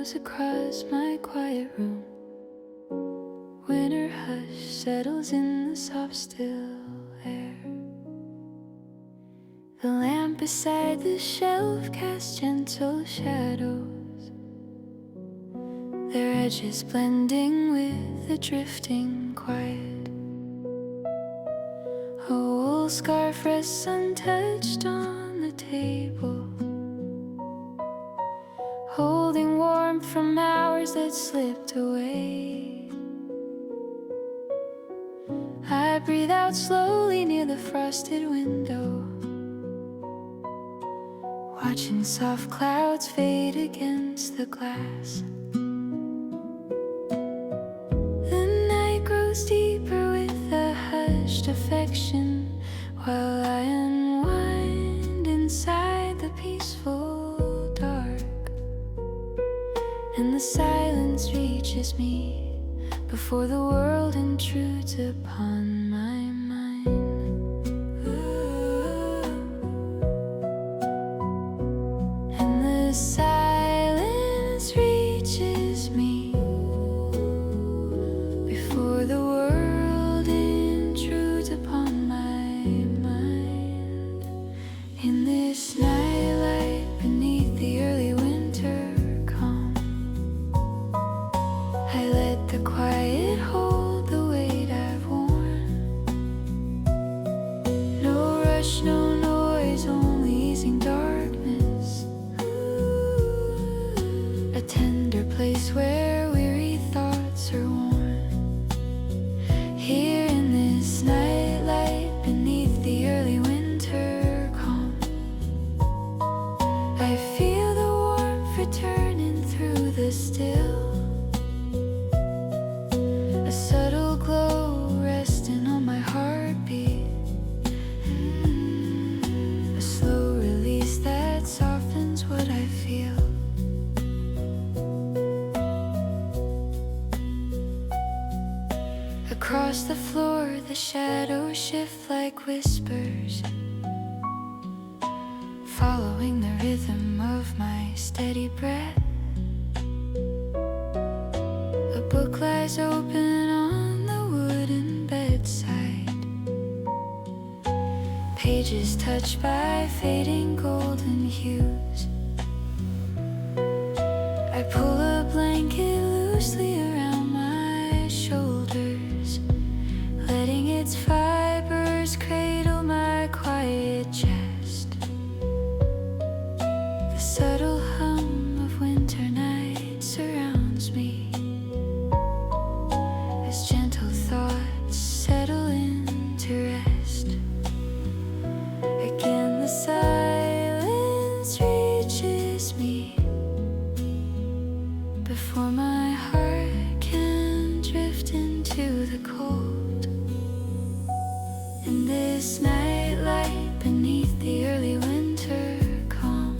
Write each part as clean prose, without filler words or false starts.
moves across my quiet room. Winter hush settles in the soft still air. The lamp beside the shelf casts gentle shadows, their edges blending with the drifting quiet. A wool scarf rests untouched on the table, holding warmth from hours that slipped away. I breathe out slowly near the frosted window, watching soft clouds fade against the glass. The night grows deeper with a hushed affection, while I unwind inside the peaceful dark. And the silence reaches me before the world intrudes upon my mind. And the silence reaches me before the world intrudes upon my mind. In this nightlight beneath the early winter calm, I let the quiet hold the weight I've worn. No rush, no noise, only easing darkness. A tender place where weary thoughts are worn. Here in this nightlight beneath the early winter calm, I feel the warmth returning through the still. A subtle glow resting on my heartbeat. A slow release that softens what I feel. Across the floor, the shadows shift like whispers, following the rhythm of my steady breath. A book lies open on the wooden bedside, pages touched by fading golden hues. I pull a blanket loosely around my shoulders, letting its fibers cradle my quiet chest. The subtle hum of winter night surrounds me as gentle thoughts settle into rest. Again the silence reaches me before my heart can drift into the cold. In this nightlight beneath the early winter calm,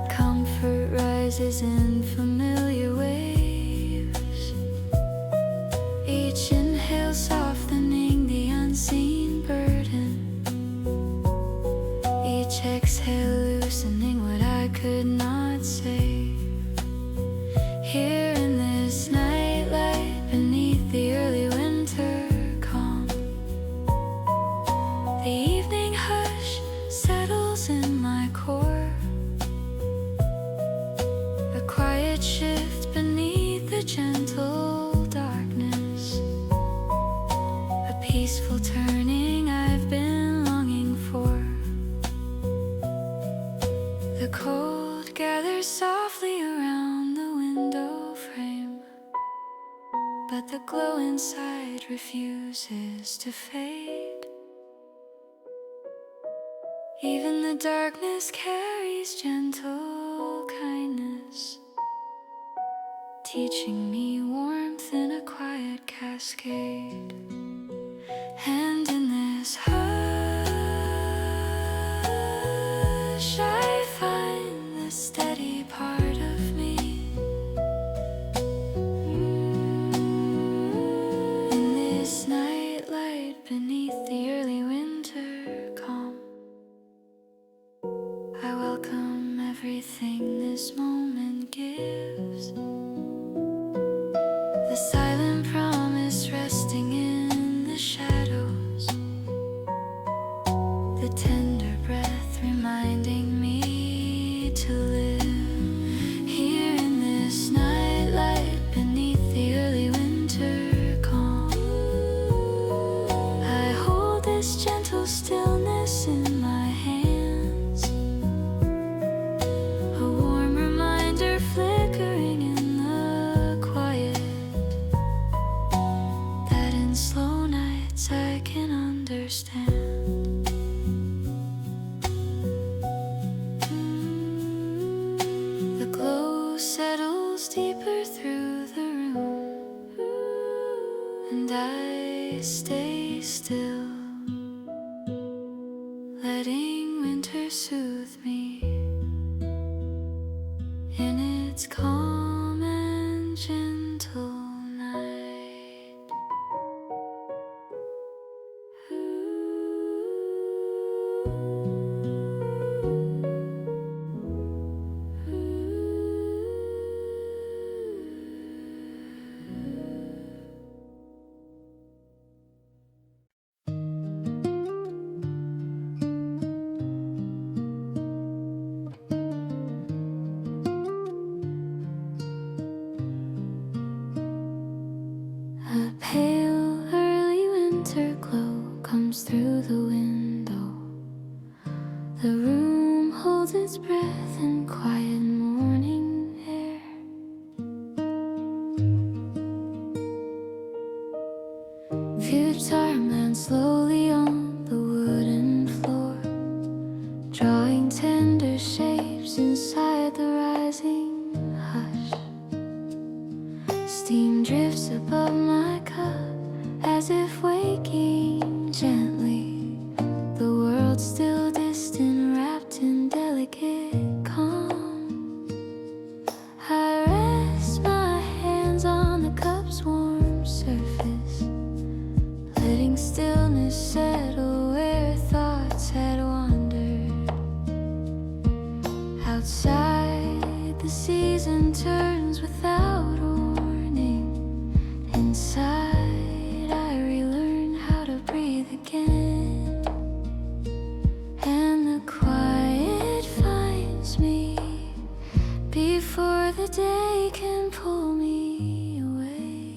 comfort rises in familiar waves, each inhale softening the unseen burden, each exhale loosening what I could not say. Here in this nightlight beneath the early winter calm, the evening hush settles in my core. A quiet shift beneath the gentle darkness, a peaceful turning I've been longing for. The cold gathers softly around the window frame, but the glow inside refuses to fade. Even the darkness carries gentle kindness, teaching me warmth in a quiet cascade. And in this hush, I find the steady part of me. In this nightlight beneath the early winter calm, I welcome every everything this moment gives. The silent promise resting in the shadows. The tender breath reminding me to live here in this nightlight beneath the early winter calm. I hold this gentle stillness in my hands, a warm reminder flickering in the quiet, that in slow nights I can understand. The glow settles deeper through the room, and I stay still, letting winter soothe me in its calm and gentle night. A pale early winter glow comes through the window. The room holds its breath in quiet morning air. Future land slowly on the wooden floor, drawing tender shapes inside the rising hush. Steam drifts above my cup as if waking gently. The world still distant, wrapped in delicate calm. I rest my hands on the cup's warm surface, letting stillness settle where thoughts had wandered. Outside, the season turns without warning. Inside, I relearn how to breathe again, and the quiet finds me before the day can pull me away.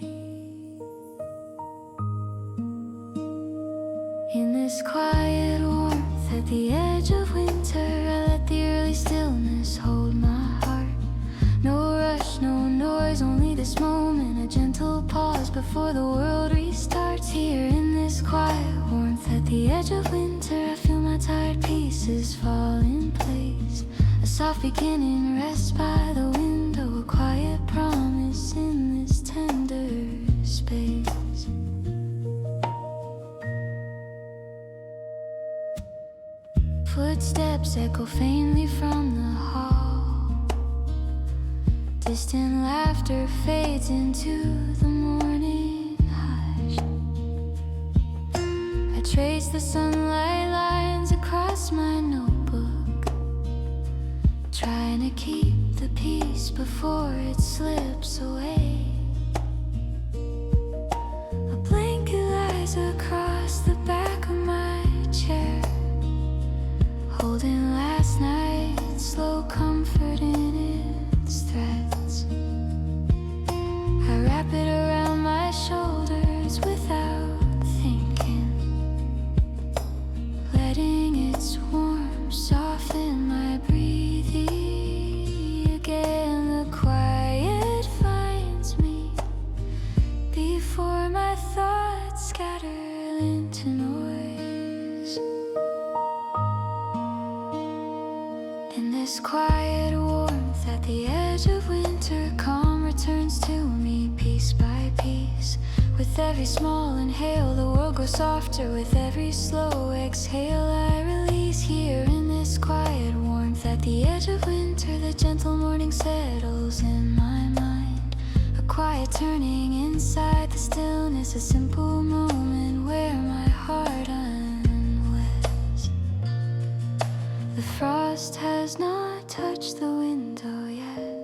In this quiet warmth at the edge of winter, I let the early stillness hold my heart. No rush, no noise, only this moment, a gentle pause before the world restarts. Here in this quiet warmth at the edge of winter, I feel my tired pieces fall in place. A soft beginning rests by the window, a quiet promise in this tender space. Footsteps echo faintly from the hall. Distant laughter fades into the morning hush. I trace the sunlight lines across my notebook, trying to keep the peace before it slips away. A blanket lies across the back of my chair, holding last night's slow comfort in its threads. I wrap it around my shoulders without thinking, letting its warmth soften my breathing. Again, the quiet finds me before my thoughts scatter into noise. In this quiet warmth at the edge of winter, calm returns to me piece by piece. With every small inhale, the world grows softer. With every slow exhale, I release. Here in this quiet warmth at the edge of winter, the gentle morning settles in my mind. A quiet turning inside the stillness, a simple moment where my heart unweds. The frost has not touched the window yet,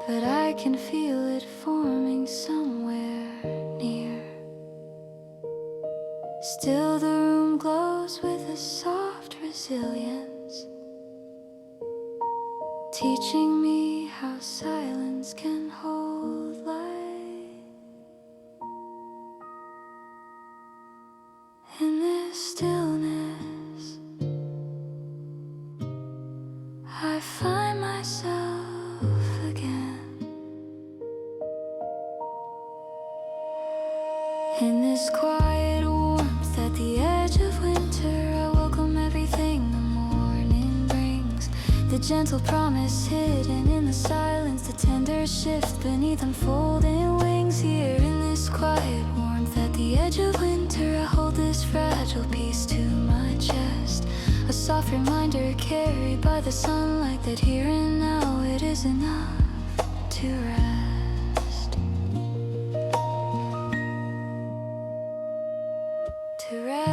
but I can feel it forming somewhere near. Still the room glows with a soft resilience, teaching me how silence can hold light. In this stillness, I find myself again. In this quiet warmth at the edge of winter, I welcome everything the morning brings. The gentle promise hidden in the silence, the tender shift beneath unfolding wings. Here in this quiet warmth at the edge of winter, I hold this fragile piece to my chest, a soft reminder carried by the sunlight that here and now it is enough to rest. To rest.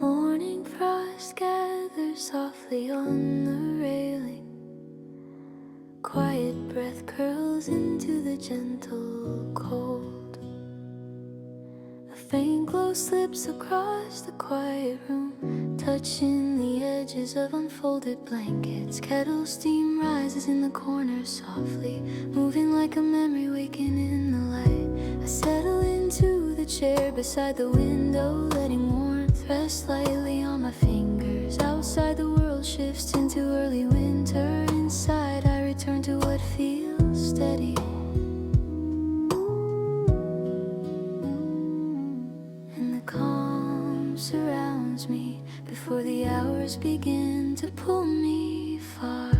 Morning frost gathers softly on the railing. Quiet breath curls into the gentle cold. A faint glow slips across the quiet room, touching the edges of unfolded blankets. Kettle steam rises in the corner softly, moving like a memory waking in the light. I settle into the chair beside the window, letting warmth rest lightly on my fingers. Outside the world shifts into early winter. Inside I return to what feels steady. And the calm surrounds me before the hours begin to pull me far.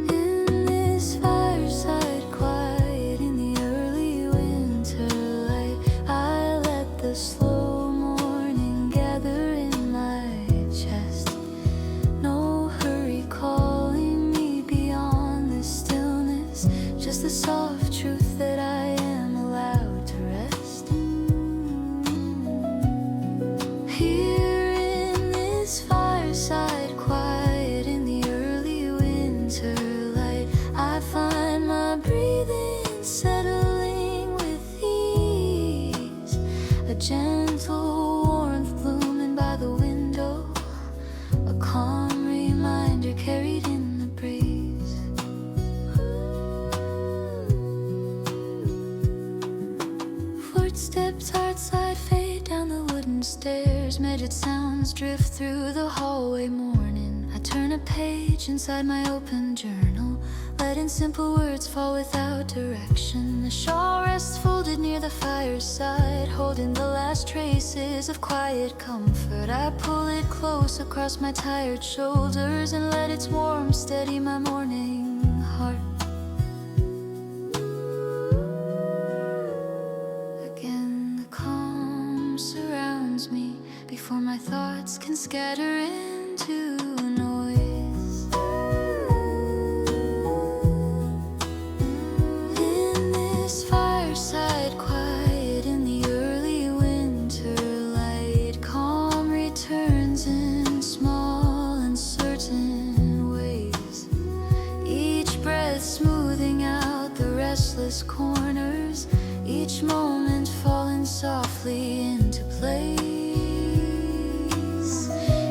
In this fireside quiet in the early winter light, I let the slow morning gather in my chest. No hurry calling me beyond the stillness, just the soft truth that I am allowed to rest. Here in this fireside quiet in the early winter light, I find my breathing settling with ease. A gentle warmth blooming by the window, a calm reminder carried in the breeze. Footsteps outside fade down the wooden stairs. Measured sounds drift through the hallway morning. I turn a page inside my open journal, letting simple words fall without direction. The shawl rests folded near the fireside, holding the last traces of quiet comfort. I pull it close across my tired shoulders and let its warmth steady my morning heart. Again the calm surrounds me before my thoughts can scatter into noise. In this fireside quiet in the early winter light, calm returns in small uncertain ways, each breath smoothing out the restless corners, each moment falling softly into place.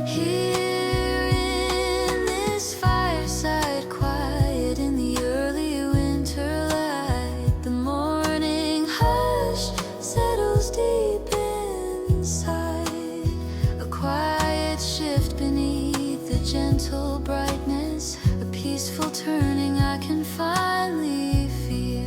Here in this fireside quiet in the early winter light, the morning hush settles deep inside. A quiet shift beneath the gentle brightness, a peaceful turning I can finally feel.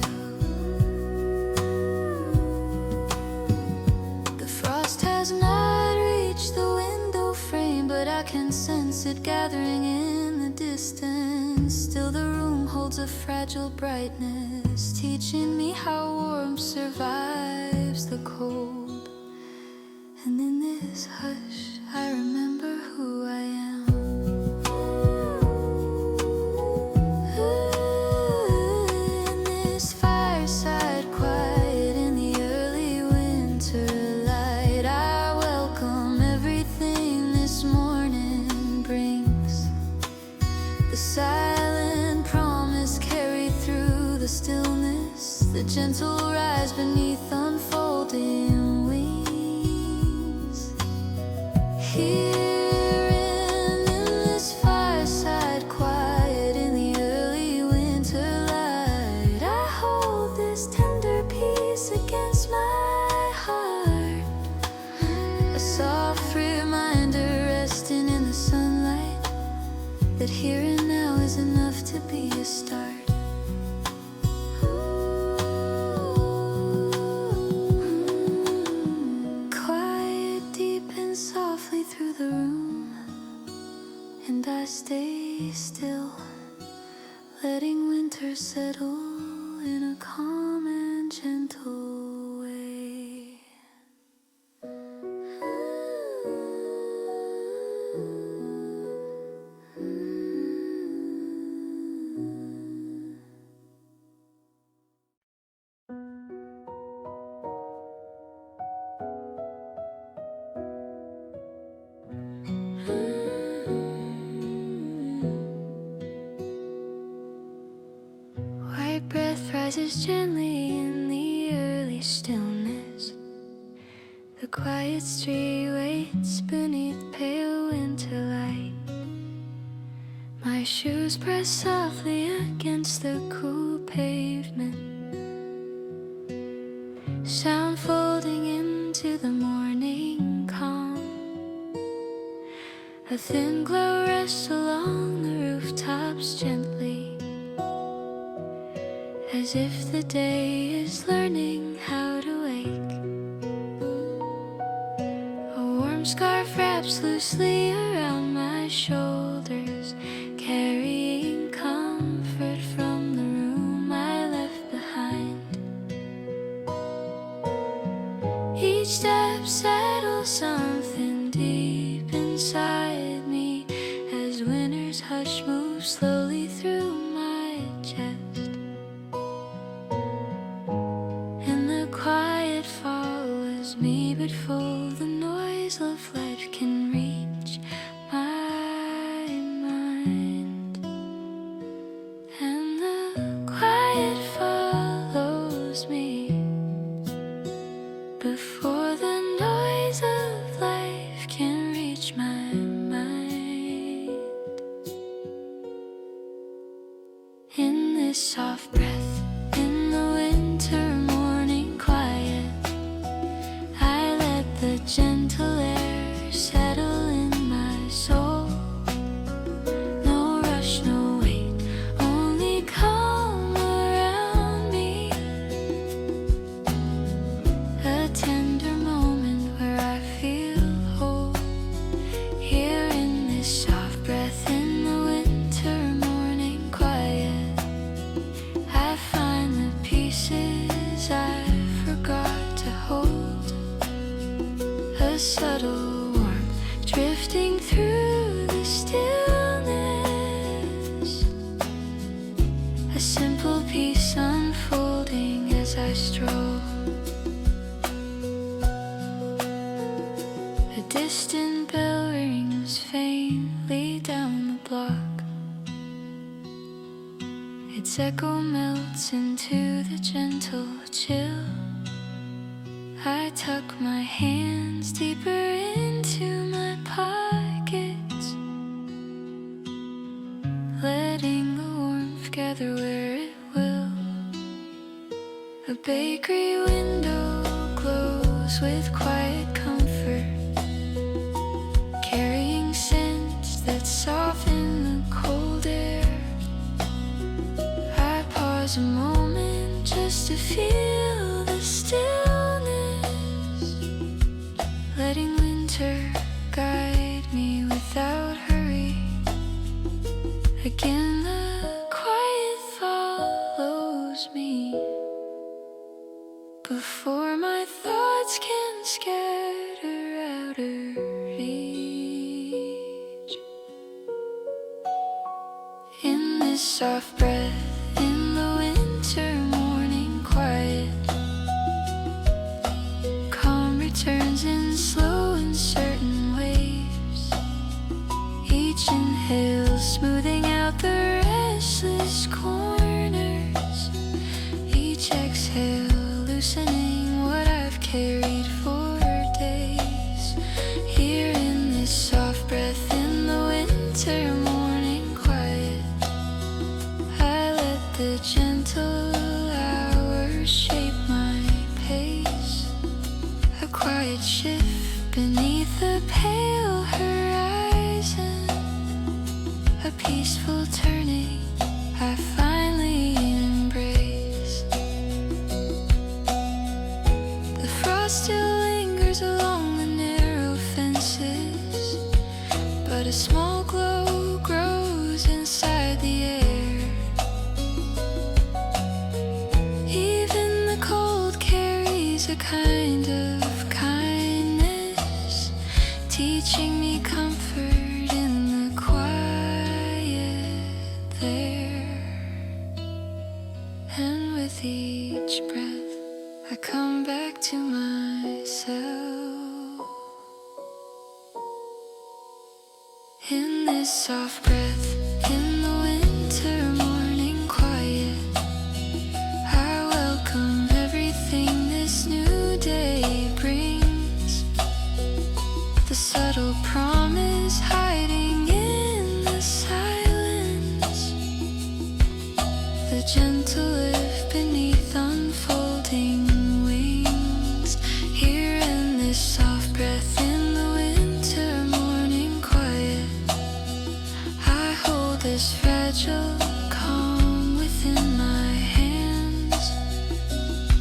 can sense it gathering in the distance. Still the room holds a fragile brightness, teaching me how warmth survives the cold. And in this hush, I remember who I am. In this fireside quiet in the early winter light, I welcome everything this morning brings. The silent promise carried through the stillness, the gentle rise beneath unfolding wings. Here in this fireside quiet in the early winter light, I hold this tender peace against my heart. A soft reminder resting in the sunlight, that here and now is enough to be a start. Quiet deepens softly through the room, and I stay still, letting winter settle in a calm and gentle way. White breath rises gently in the early stillness. The quiet street waits beneath pale winter light. My shoes press softly against the cool pavement, sound folding into the morning calm. A thin glow rests along the rooftops gently, as if the day is learning how to wake. A warm scarf wraps loosely around my shoulders, carrying comfort from the room I left behind. Each step settles something deep inside me, as winter's hush moves slowly through my chest. And the quiet follows me, but full the noise of life can reach my mind. And the quiet follows me, before the noise of life can reach my mind. In this soft breath, in the winter morning quiet, I let the gentle air settle in my soul. No rush, no wait, only calm around me. A tender moment where I feel whole. Here in this soft breath in the winter morning quiet, I find the pieces I forgot to hold. A subtle warmth drifting through the stillness, a simple peace unfolding as I stroll. A distant bell rings faintly down the block. Its echo melts into the gentle chill. I tuck my hands deeper into my pockets, letting the warmth gather where it will. A bakery window glows with quiet comfort, carrying scents that soften the cold air. I pause a moment just to feel the stillness, letting winter guide me without soft breath in the winter morning quiet. Calm returns in slow and certain waves. Each inhale smoothing out the restless corners. Each exhale loosening what I've carried for days. Here in this soft breath in the winter morning quiet, I let the gentle hours shape my pace. A quiet shift beneath the pale horizon, a peaceful turning I finally embraced. The frost still lingers along the narrow fences, but a small glow grows inside the air. Even the cold carries a kind of kindness, teaching me comfort in the quiet there. And with each breath I come back to myself. In this soft breath in the winter morning quiet, I welcome everything this new day brings. The subtle promise hiding in the silence, the gentle lift beneath unfolding wings. Here in this soft breath in the winter morning quiet, I hold this fragile calm within my hands.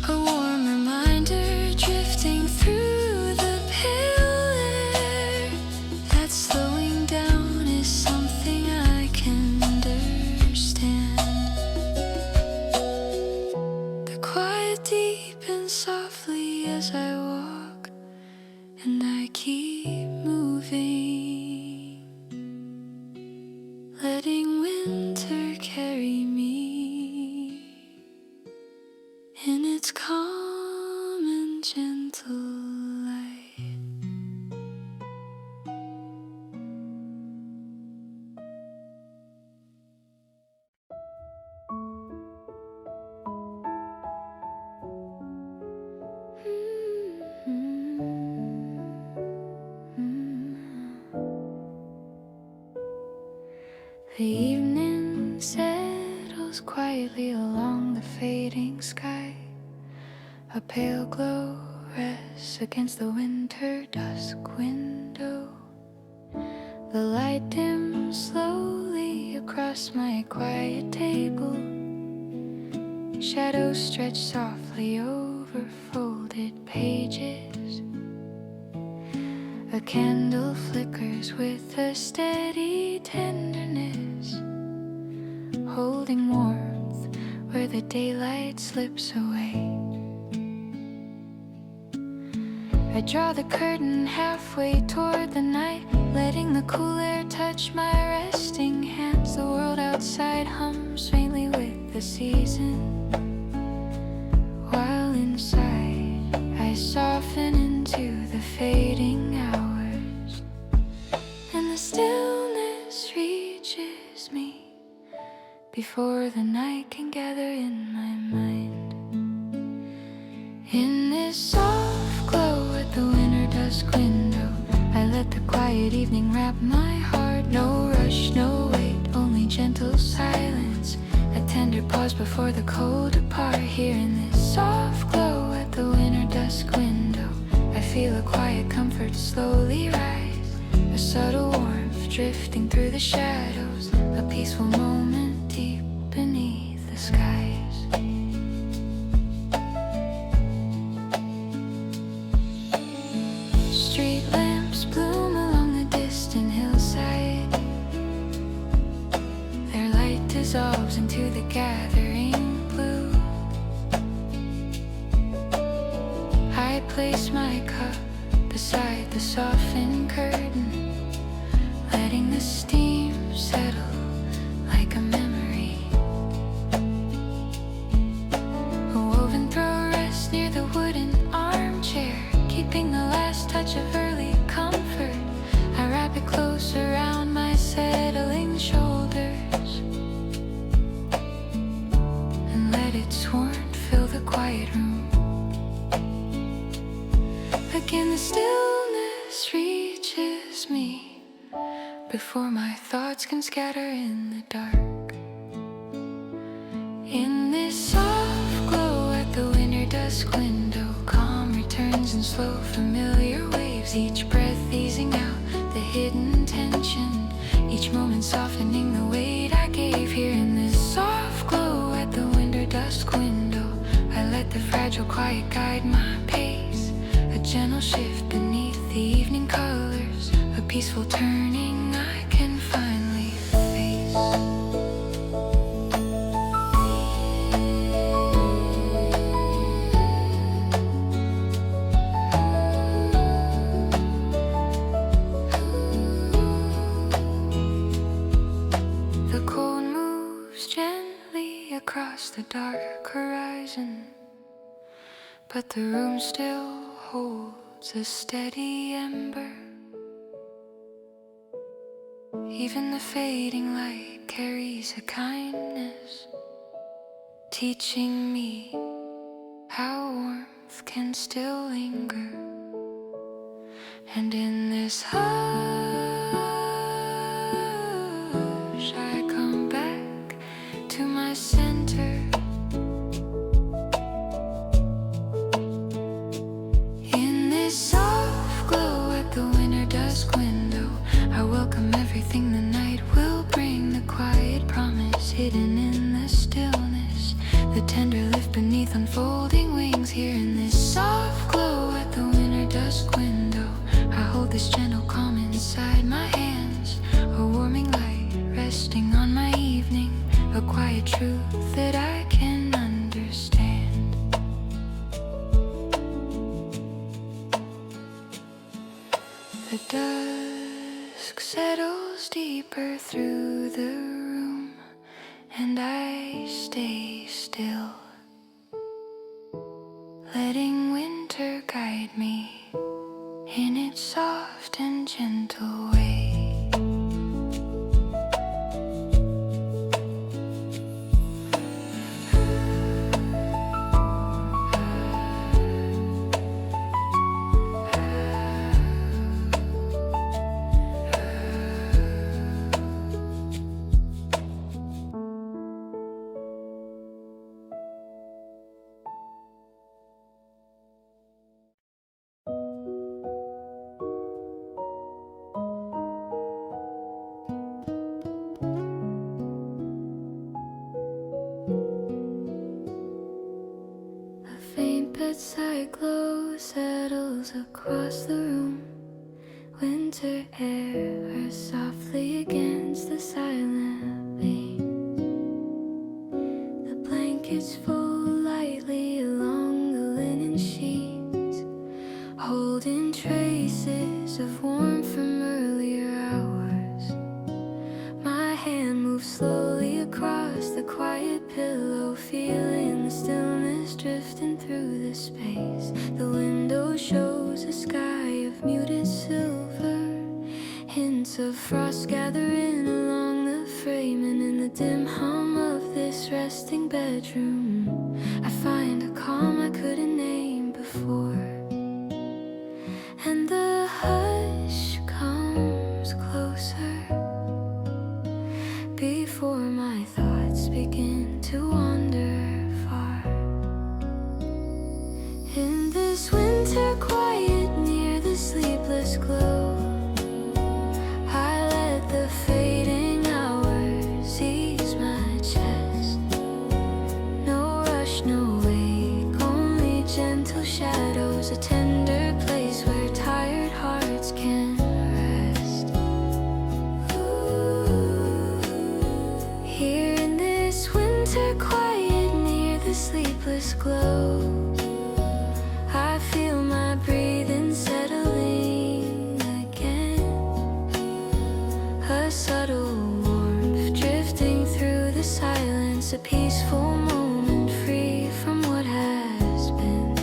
A warm reminder drifting through the pale air that slowing down is something I can understand. The quiet deepens softly as I walk, and I keep moving, letting winter carry me in its calm and gentle light. The evening settles quietly along the fading sky. A pale glow rests against the winter dusk window. The light dims slowly across my quiet table. Shadows stretch softly over folded pages. A candle flickers with a steady tenderness, holding warmth where the daylight slips away. I draw the curtain halfway toward the night, letting the cool air touch my resting hands. The world outside hums faintly with the season, while inside I soften into the fading hours, and the stillness reaches me before the night can gather in my mind. In this soft glow at the winter dusk window, I let the quiet evening wrap my heart. No rush, no wait, only gentle silence, a tender pause before the cold depart. Here in this soft glow at the winter dusk window, I feel a quiet comfort slowly rise, a subtle warmth drifting through the shadows, a peaceful moment deep beneath the skies. Street lamps bloom along the distant hillside. Their light dissolves into the gathering blue. I place my cup beside the softened curtain, letting the steam settle like a memory. before my thoughts can scatter in the dark. In this soft glow at the winter dusk window, calm returns in slow familiar waves, each breath easing out the hidden tension, each moment softening the weight I gave. Here in this soft glow at the winter dusk window, I let the fragile quiet guide my pace, a gentle shift beneath the evening colors, a peaceful turning I can finally face. The cold moves gently across the dark horizon, but the room still holds a steady ember. Even the fading light carries a kindness, teaching me how warmth can still linger. And in this hush, I come back to my center. In this soft glow at the winter dusk window, I welcome everything the night will bring, the quiet promise hidden in the stillness, the tender lift beneath unfolding wings. Here in this soft glow at the winter dusk window, I hold this gentle calm inside my hands, a warming light resting on my evening, a quiet truth that I can understand. The dusk settles deeper through the room, and I stay still, letting winter guide me in its soft and gentle way. Bedside glow settles across the room, winter air hurls softly against the silent beams. The blankets fold lightly along the linen sheets, holding traces of warmth from earlier hours. My hand moves slowly across the quiet pillow, feeling the stillness drifting through the space. The window shows a sky of muted silver, hints of frost gathering along the frame, and in the dim hum of this resting bedroom, I find a calm I couldn't name before. And the hush comes closer before my thoughts begin to wander far. In this winter quiet near the sleepless glow, I let the fading hours ease my chest. No rush, no wake, only gentle shadows, a tender place where tired hearts can rest. Here in this winter quiet near the sleepless glow, I feel my breathing settling again, a subtle warmth drifting through the silence, a peaceful moment free from what has been.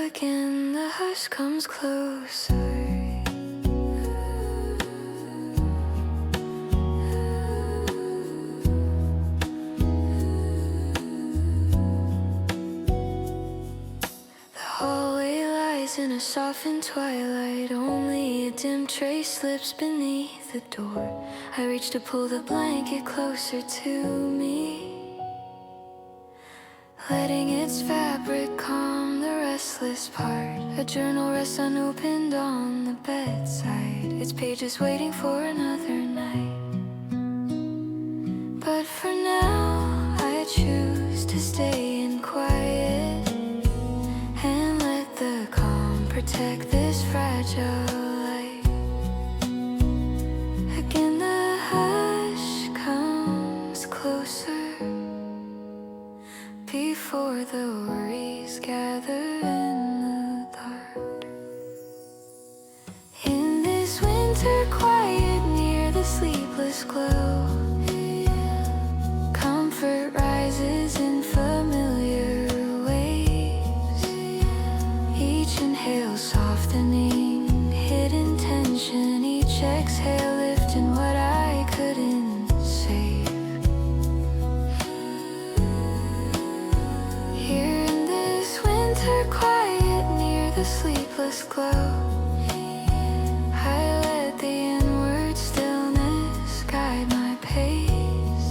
Again the hush comes closer. rise in a softened twilight. Only a dim trace slips beneath the door. I reach to pull the blanket closer to me, letting its fabric calm the restless part. A journal rests unopened on the bedside, its pages waiting for another night. But for now I choose to stay in quiet and let the calm protect this fragile light. Again the hush comes closer before the worries gather in the dark. In this winter quiet near the sleepless glow, comfort rises in familiar waves. Each inhale softening hidden tension, each exhale lifting what I couldn't save. Here in this winter quiet near the sleepless glow, I let the inward stillness guide my pace.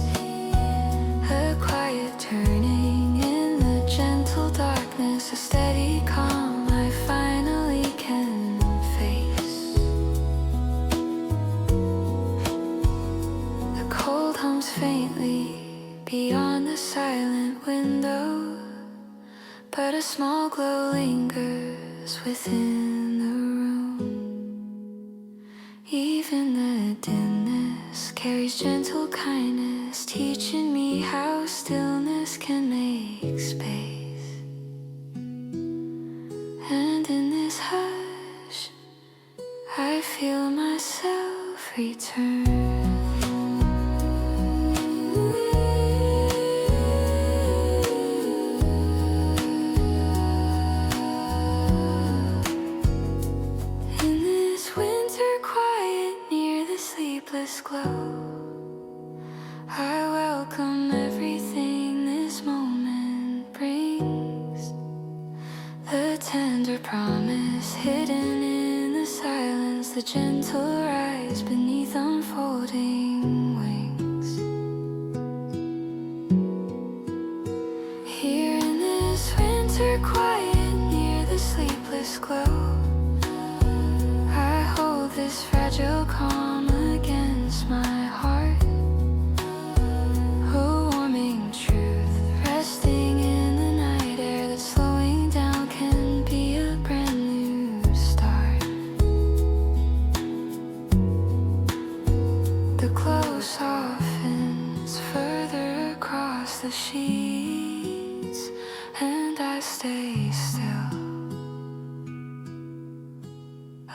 A quiet turning in the gentle darkness, a steady calm I finally can face. The cold hums faintly beyond the silent window, but a small glow lingers within the room. Even the dimness carries gentle kindness, teaching me how stillness can make space. And in this hush, I feel myself return. Glow, I welcome everything this moment brings. The tender promise hidden in the silence, the gentle rise beneath unfolding wings. Here in this winter quiet near the sleepless glow, I hold this fragile calm against my heart. A warming truth resting in the night air, that slowing down can be a brand new start. The glow softens further across the sheets, and I stay still,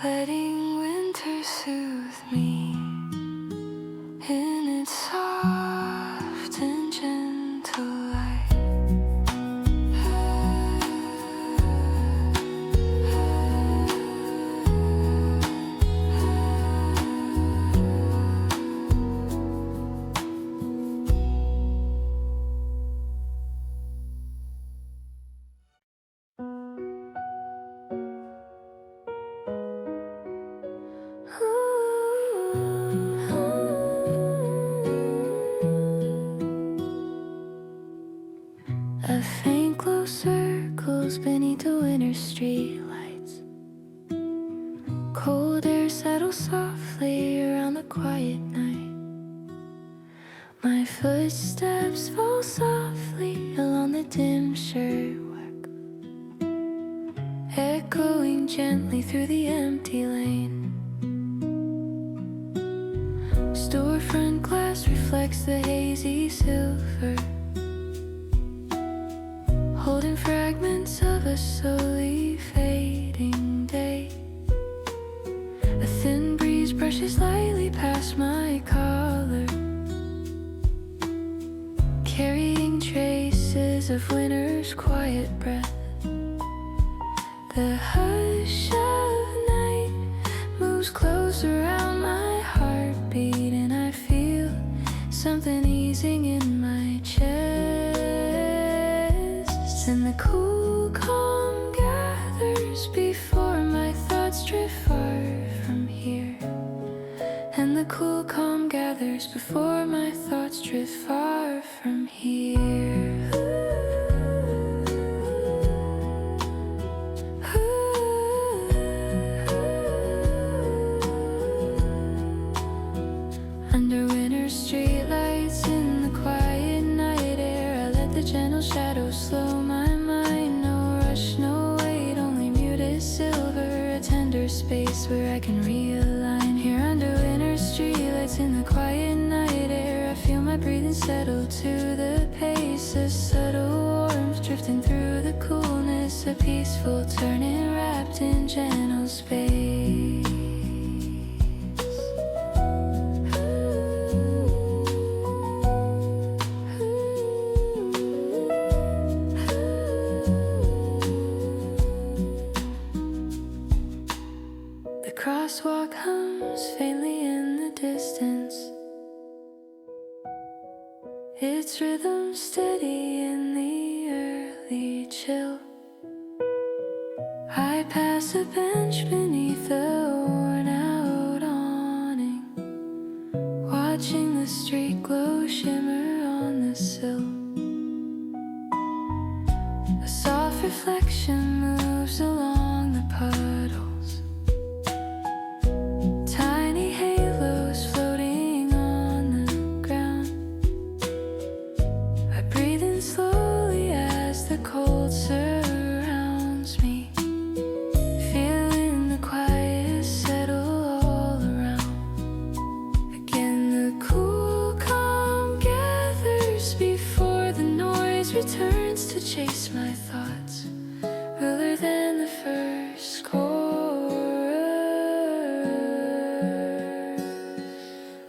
letting winter soothe me in its soft and gentle light. A faint glow circles beneath the winter streetlights. Cold air settles softly around the quiet night. My footsteps fall softly along the dim shirtwork, echoing gently through the empty lane. Storefront glass reflects the hazy silver, holding fragments of a slowly fading day. A thin breeze brushes lightly past my collar, carrying traces of winter's quiet breath. The hush of night moves close around my heartbeat, and I feel something easing in my chest. And the cool calm gathers before cool calm gathers before my thoughts drift far from here. Under winter streetlights in the quiet night air, I let the gentle shadows slow my mind. No rush, no wait, only muted silver, a tender space where I can realign. Here under winter streetlights in the quiet night air, I feel my breathing settle to the pace. A subtle warmth drifting through the coolness, a peaceful turning wrapped in gentle space. The crosswalk hums faintly in the distance, its rhythm steady in the early chill. I pass a bench beneath a worn-out awning, watching the street glow shimmer on the sill. A soft reflection moves along the puddles, tiny halos floating on the ground. I breathe in slowly as the cold surrounds me, feeling the quiet settle all around. Again the cool calm gathers before the noise returns to chase my thoughts, ruler than the first chorus.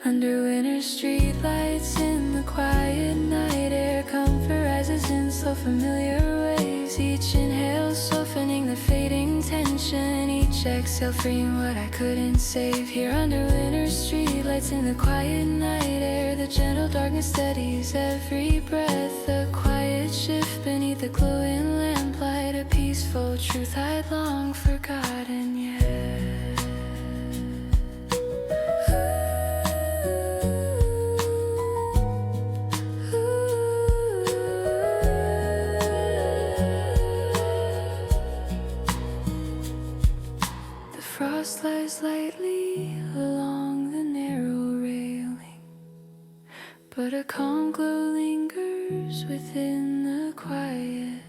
Under winter streetlights in the quiet night air, comfort rises in slow familiar ways. Each inhale softening the fading tension, each exhale freeing what I couldn't save. Here under winter streetlights in the quiet night air, the gentle darkness steadies every breath. A quiet shift beneath the glowing lamplight, a peaceful truth I'd long forgotten yet. The frost lies lightly along the narrow railing, but a calm glow lingers within the quiet.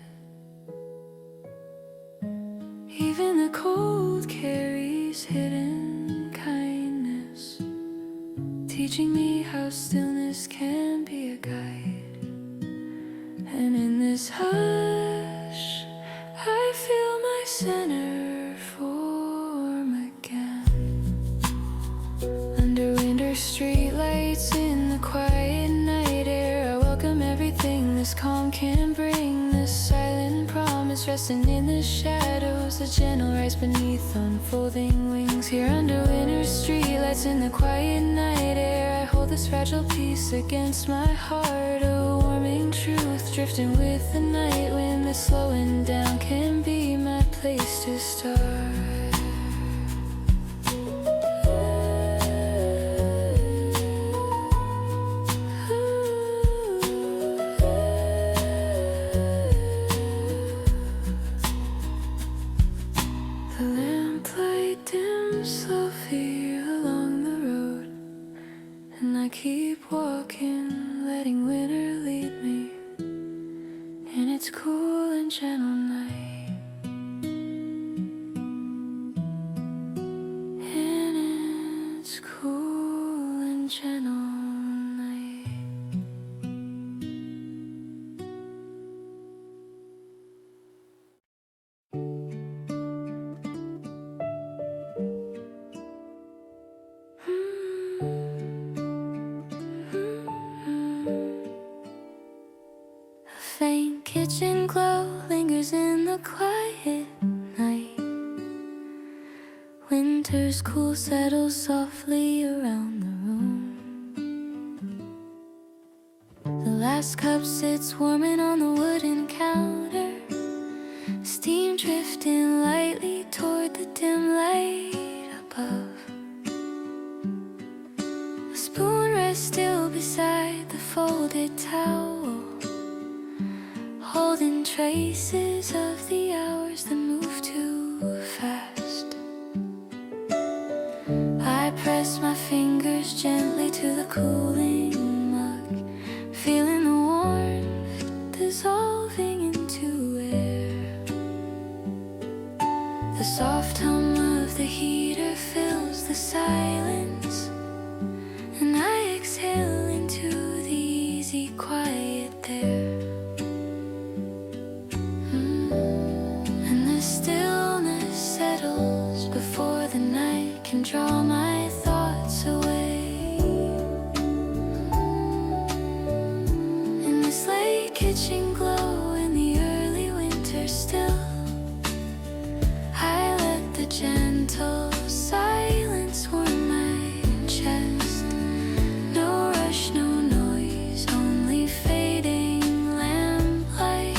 Even the cold carries hidden kindness, teaching me how stillness can be a guide. And in this hush, I feel my center form again. Under winter streetlights in the quiet night air, I welcome everything this calm can bring. This silent promise resting in the shadows, a gentle rise beneath unfolding wings. Here under winter streetlights in the quiet night air, I hold this fragile piece against my heart, a warming truth drifting with the night wind. The slowing down can be my place to start. The lamplight dims slowly along the road, and I keep walking, letting winter lead me in its cool and gentle night. In its cool and gentle night. A faint kitchen glow lingers in the quiet night. Winter's cool settles softly around the room. The last cup sits warming on the wooden counter, steam drifting lightly toward the dim light above. folded towel, holding traces of the hours that move too fast. I press my fingers gently to the cooling mug, feeling the warmth dissolving into air. The soft hum of the heater fills the silence, and I exhale into the easy quiet there. And the stillness settles before the night can draw my thoughts away. In this late kitchen glow in the early winter still, I let the gentle silence warm my chest. No rush, no noise, only fading lamplight.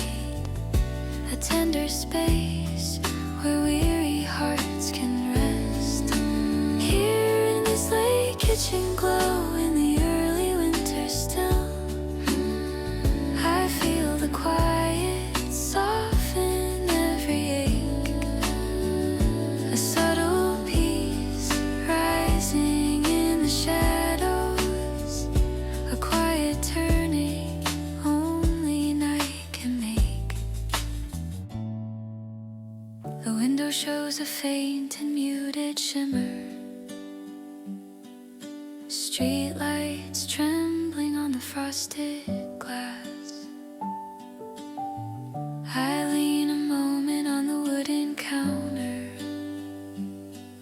A tender space where weary hearts can rest. Here in this late kitchen glow in the early winter still, I feel the quiet soften every ache. A subtle peace rising in the shadows, a quiet turning only night can make. The window shows a faint and muted shimmer, streetlights trembling on the frosted glass. I lean a moment on the wooden counter,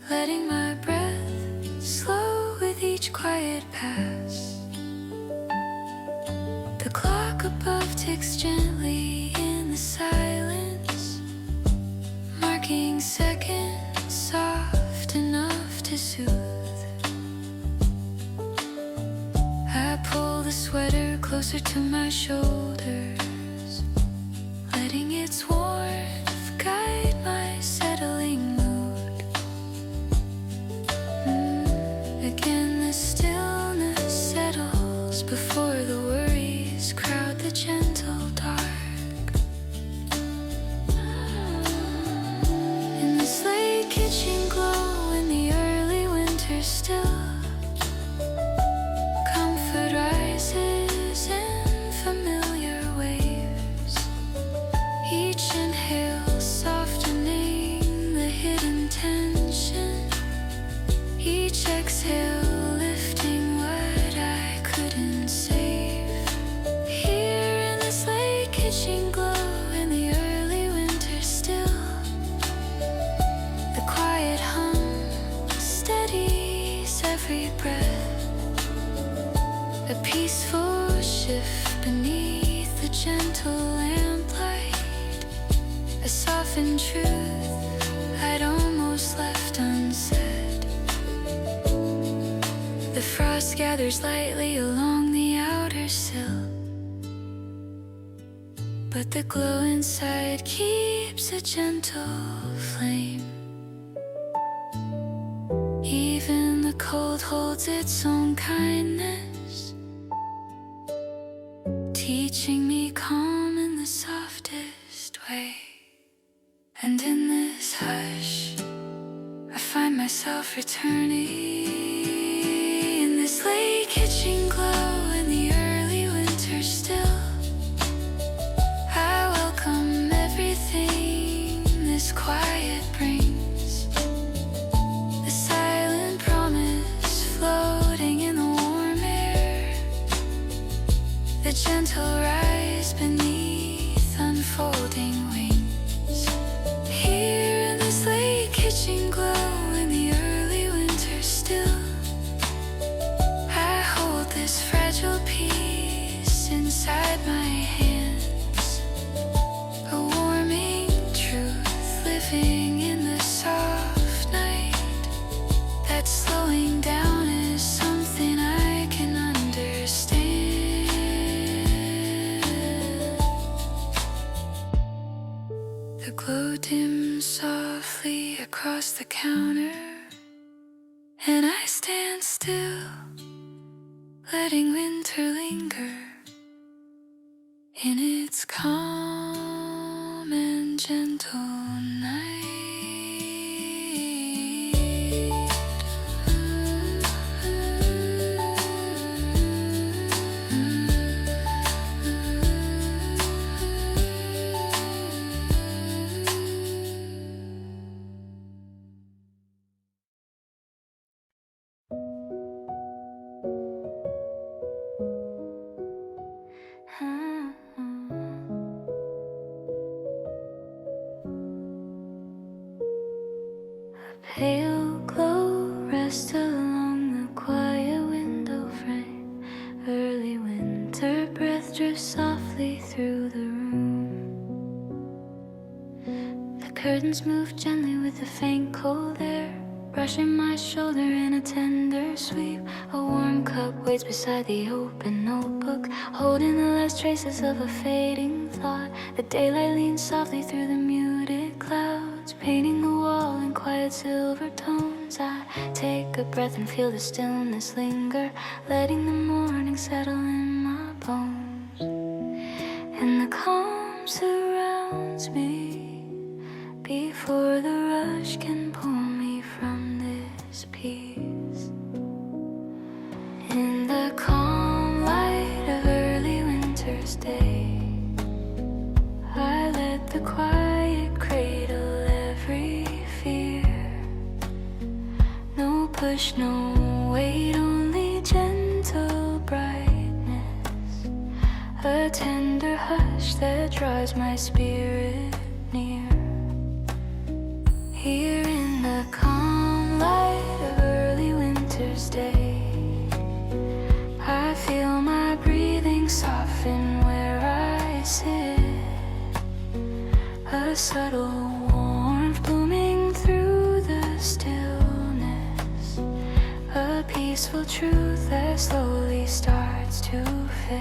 letting my breath slow with each quiet pass. The clock above ticks gently in the silence, marking seconds soft enough to soothe. I pull the sweater closer to my shoulders, letting its warmth guide my settling mood. Again the stillness settles before the worries crowd the gentle dark. In this late kitchen glow in the early winter still, comfort rises in familiar waves. Each inhale softening the hidden tension, each exhale lifting what I couldn't save. Here in this late kitchen glow in the early winter still, the quiet hum steadies every breath. A peaceful shift beneath the gentle lamplight, a softened truth I'd almost left unsaid. The frost gathers lightly along the outer sill, but the glow inside keeps a gentle flame. Even the cold holds its own kindness, teaching me calm in the softest way. And in this hush, I find myself returning. In this late kitchen glow in the early winter still, I welcome everything this quiet brings. The silent promise floating in the warm air, the gentle rise beneath unfolding wings. Here in this late kitchen glow in the early winter still, I hold this fragile piece inside my hands, a warming truth living in the soft night, that slowing down is something I can understand. The glow dims softly across the counter, and I stand still, letting winter linger in its calm and gentle night. Pale glow rests along the quiet window frame. Early winter breath drifts softly through the room. The curtains move gently with the faint cold air, brushing my shoulder in a tender sweep. A warm cup waits beside the open notebook, holding the last traces of a fading thought. The daylight leans softly through the muted clouds, painting the wall in quiet silver tones. I take a breath and feel the stillness linger, letting the morning settle in my bones. And the calm surrounds me before the rush can pull me from this peace. In the calm light of early winter's day, I let the quiet cradle every fear. No push, no weight, only gentle brightness, a tender hush that draws my spirit near. Here in the calm light of early winter's day, I feel my breathing soften where I sit. A subtle warmth blooming through the stillness, a peaceful truth that slowly starts to fit.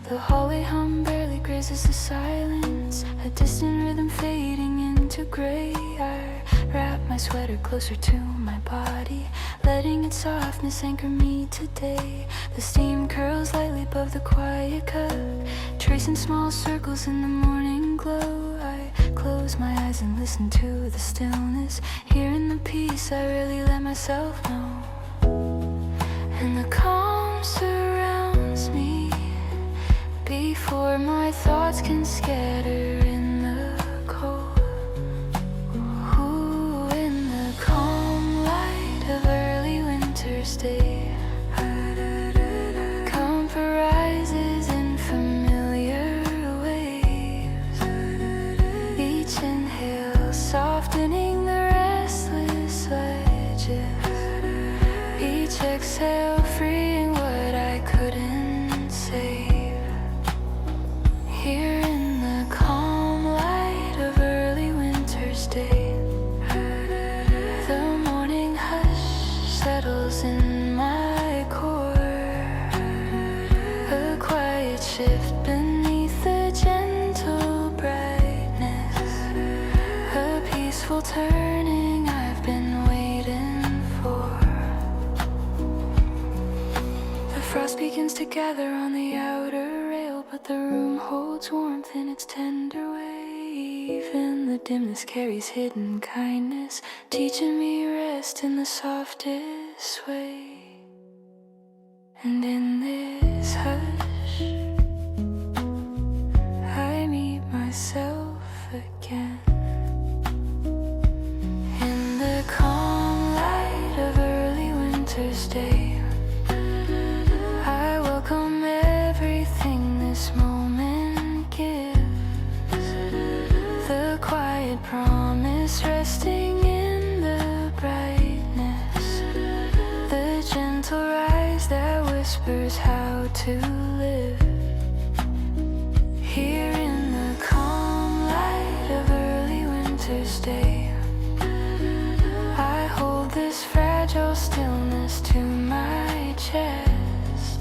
The hallway hum barely grazes the silence, a distant rhythm fading into gray. I wrap my sweater closer to my body, letting its softness anchor me today. The steam curls lightly above the quiet cup, tracing small circles in the morning glow. I close my eyes and listen to the stillness, hearing the peace I rarely let myself know. And the calm surrounds me before my thoughts can scatter in the cold. Ooh, in the calm light of early winter's day, comfort rises in familiar waves. Each inhale softening the restless edges, each exhale freeing what I couldn't say. Here in the calm light of early winter's day, the morning hush settles in my core, a quiet shift beneath the gentle brightness, a peaceful turning I've been waiting for. The frost begins to gather on the outer rail, but the room holds warmth in its tender way. Even the dimness carries hidden kindness, teaching me rest in the softest way. And in this hush, I meet myself again. In the calm light of early winter's day, I welcome everything this moment gives. The quiet promise resting in the brightness, the gentle rise that whispers how to live. Here in the calm light of early winter's day, I hold this fragile stillness to my chest,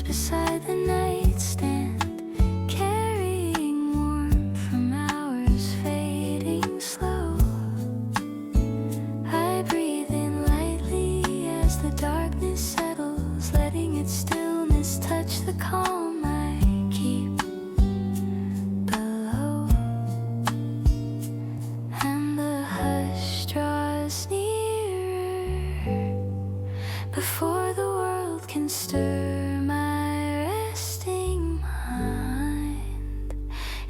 beside the nightstand, carrying warmth from hours fading slow. I breathe in lightly as the darkness settles, letting its stillness touch the calm I keep below. And the hush draws nearer before the world can stir my resting mind.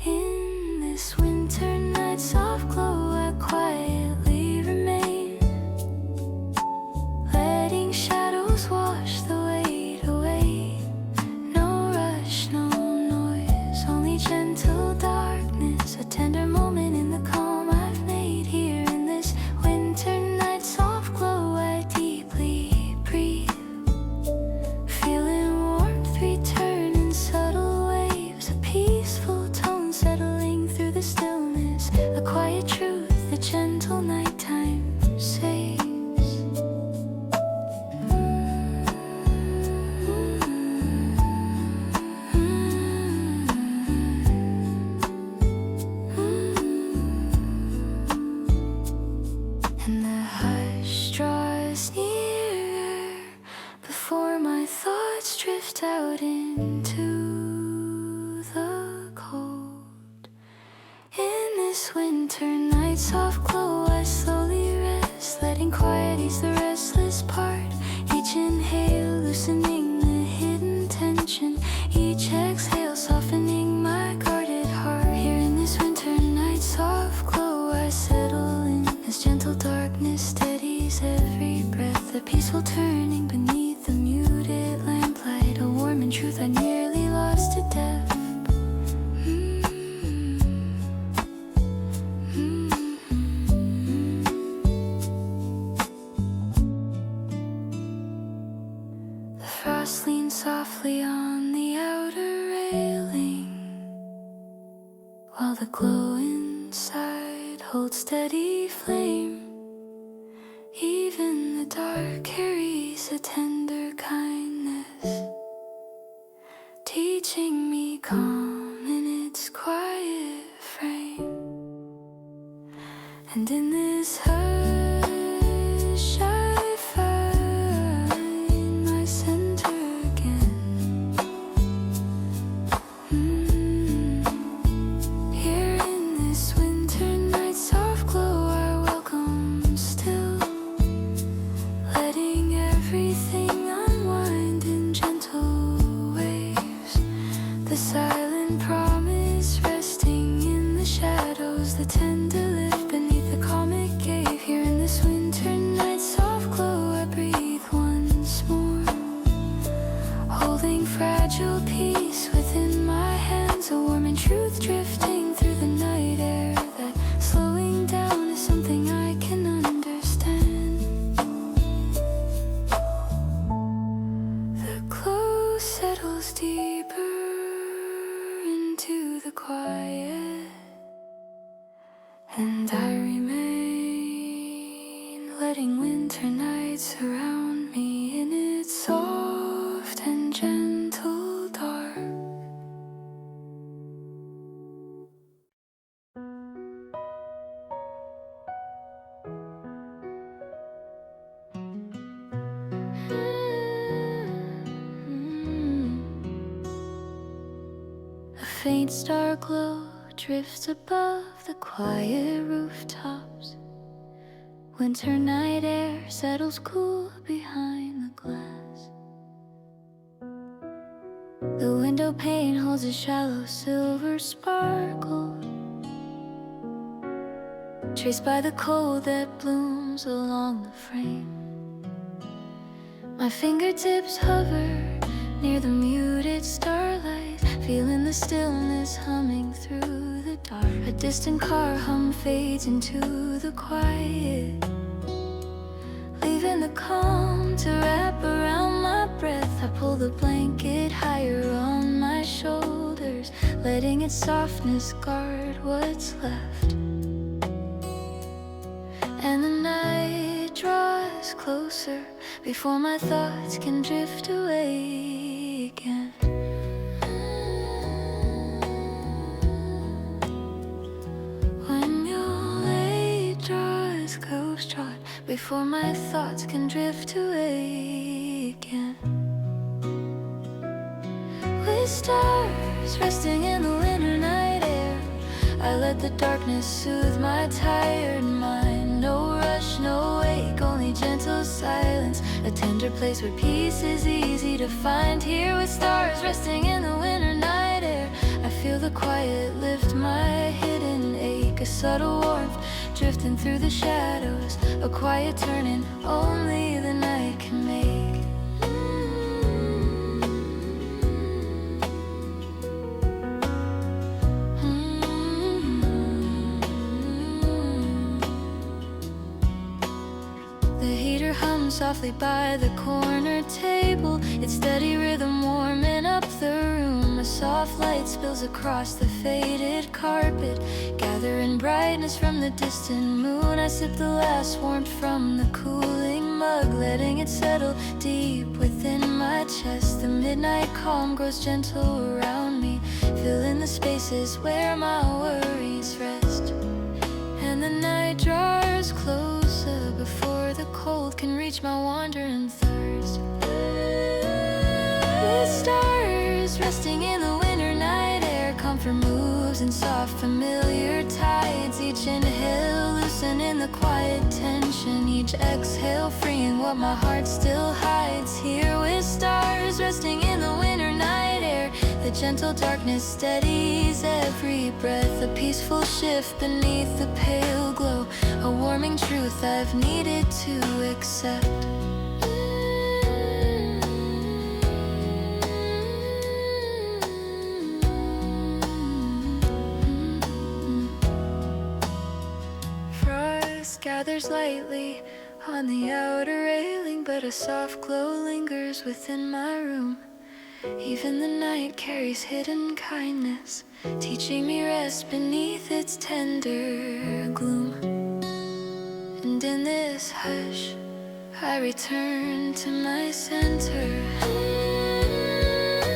In this winter night soft glow I quietly remain, letting shadows wash the weight away. No rush, no noise, only gentle darkness, a tender moment in the calm I've made. Here in this winter night soft glow I deeply breathe, feeling warmth return in subtle waves, a peaceful tone settling through the stillness, a quiet truth the gentle nighttime saves. And the hush draws nearer before my thoughts drift out into the cold. In this winter night soft glow I slowly rest, letting quiet ease the restless part. Each inhale loosening the hidden tension, each exhale softening my guarded heart. Here in this winter night soft glow I settle in as gentle darkness steadies every breath, a peaceful turning beneath the muted lamplight, a warm in truth I nearly lost to death. The frost leans softly on the outer railing, while the glow inside holds steady flame. Even the dark carries a tender kindness, teaching me calm in its quiet frame. And in this hush I find my center again. Here in this winter night soft glow I welcome still, letting everything unwind in gentle waves, the silent promise resting in the shadows, the tender lift beneath the calm it gave. Here in this winter night soft glow I breathe once more, holding fragile peace within my hands, a warm and truth drifting through the night air, that slowing down is something I can understand. The glow settles deeper into the quiet, and I remain, letting winter night surround me in its soft and gentle dark. A faint star glow drifts above the quiet rooftops. Winter night air settles cool behind the glass. The window pane holds a shallow silver sparkle, traced by the cold that blooms along the frame. My fingertips hover near the muted starlight, feeling the stillness humming through the dark. A distant car hum fades into the quiet, leaving the calm to wrap around my breath. I pull the blanket higher on my shoulders, letting its softness guard what's left. And the night draws closer before my thoughts can drift away again. before my thoughts can drift away again. With stars resting in the winter night air, I let the darkness soothe my tired mind. No rush, no wake, only gentle silence. A tender place where peace is easy to find. Here with stars resting in the winter night air, I feel the quiet lift my hidden ache. A subtle warmth drifting through the shadows, a quiet turning only the night can make. Softly by the corner table, its steady rhythm warming up the room. A soft light spills across the faded carpet, gathering brightness from the distant moon. I sip the last warmth from the cooling mug, letting it settle deep within my chest. The midnight calm grows gentle around me, filling the spaces where my worries rest. And the night draws closer before the cold can reach my wandering thirst. With stars resting in the winter night air, comfort moves in soft familiar tides. Each inhale loosening the quiet tension, each exhale freeing what my heart still hides. Here with stars resting in the winter night air, the gentle darkness steadies every breath. A peaceful shift beneath the pale glow, a warming truth I've needed to accept. Frost gathers lightly on the outer railing, but a soft glow lingers within my room. Even the night carries hidden kindness, teaching me rest beneath its tender gloom. And in this hush, I return to my center.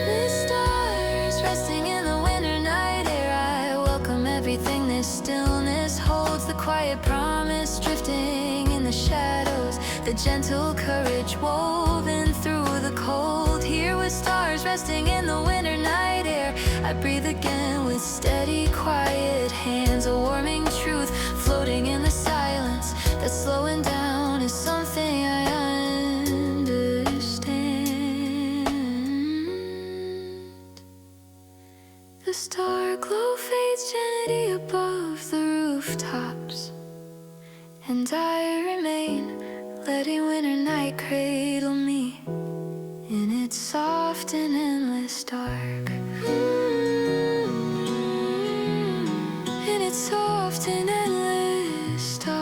With stars resting in the winter night air, I welcome everything this stillness holds. The quiet promise drifting in the shadows, the gentle courage woven through the cold. Here with stars resting in the winter night air, I breathe again with steady quiet hands. A warming truth floating in the silence, that slowing down is something I understand. The star glow fades gently above the rooftops, and I remain, letting winter night cradle me in its soft and endless dark. In its soft and endless dark.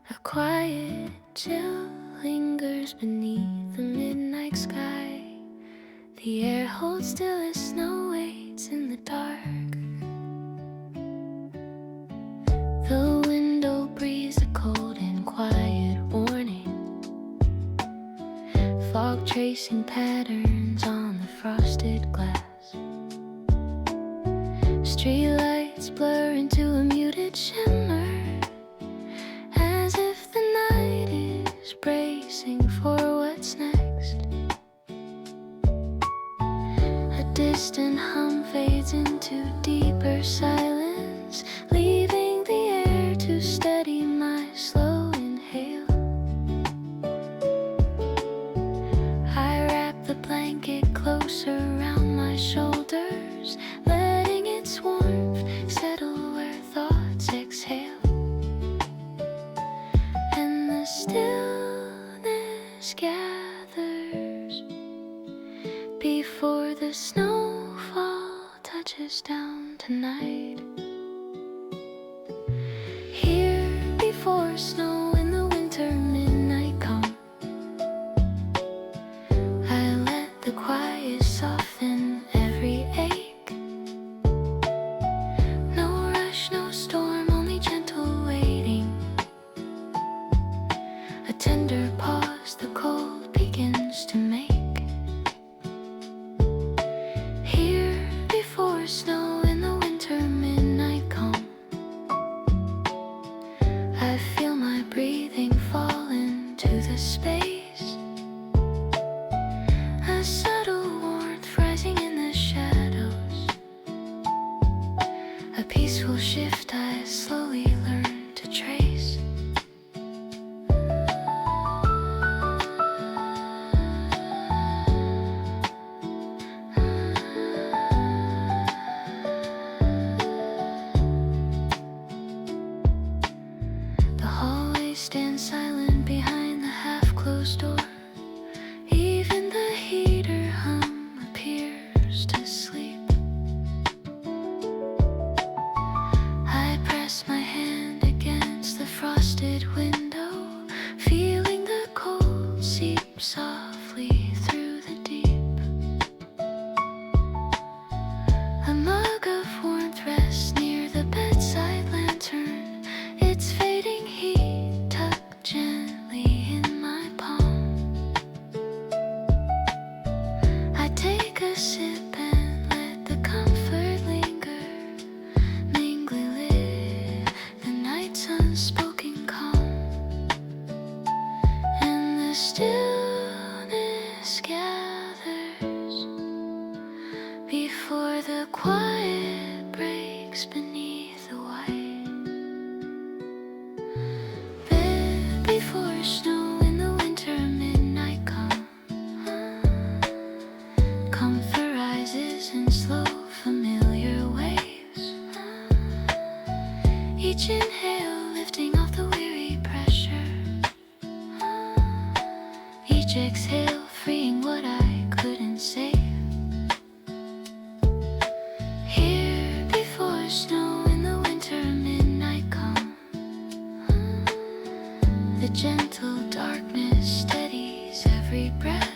A quiet chill lingers beneath the midnight sky. The air holds still as snow waits in the dark. The window breathes a cold and quiet warning, fog tracing patterns on the frosted glass. Streetlights blur into a muted shimmer, as if the night is bracing for what's next. A distant hum fades into deeper silence, leaving the air to steady my slow inhale. I wrap the blanket closer around my shoulders, letting its warmth settle where thoughts exhale. And the stillness gathers before the snowfall touches down tonight. Here before snow in the winter midnight calm, I let the quiet soften every ache. I feel my breathing fall into the space, a subtle warmth rising in the shadows, a peaceful shift I slowly learn to trace. Stand silent behind the half-closed door. Even the heater hum appears to sleep. I press my hand against the frosted window, feeling the cold seep softly through the deep. A mug of warmth rests near the bedside lantern, its fading heat gently in my palm. I take a sip and let the comfort linger, mingling with the night's unspoken calm. And the stillness gathers before the quiet breaks beneath the white. Before snow in the winter midnight comfort rises in slow familiar waves, each inhale lifting off the weary pressure, each exhale freeing what I couldn't save. Here before snow in the winter midnight the gentle darkness steadies every breath,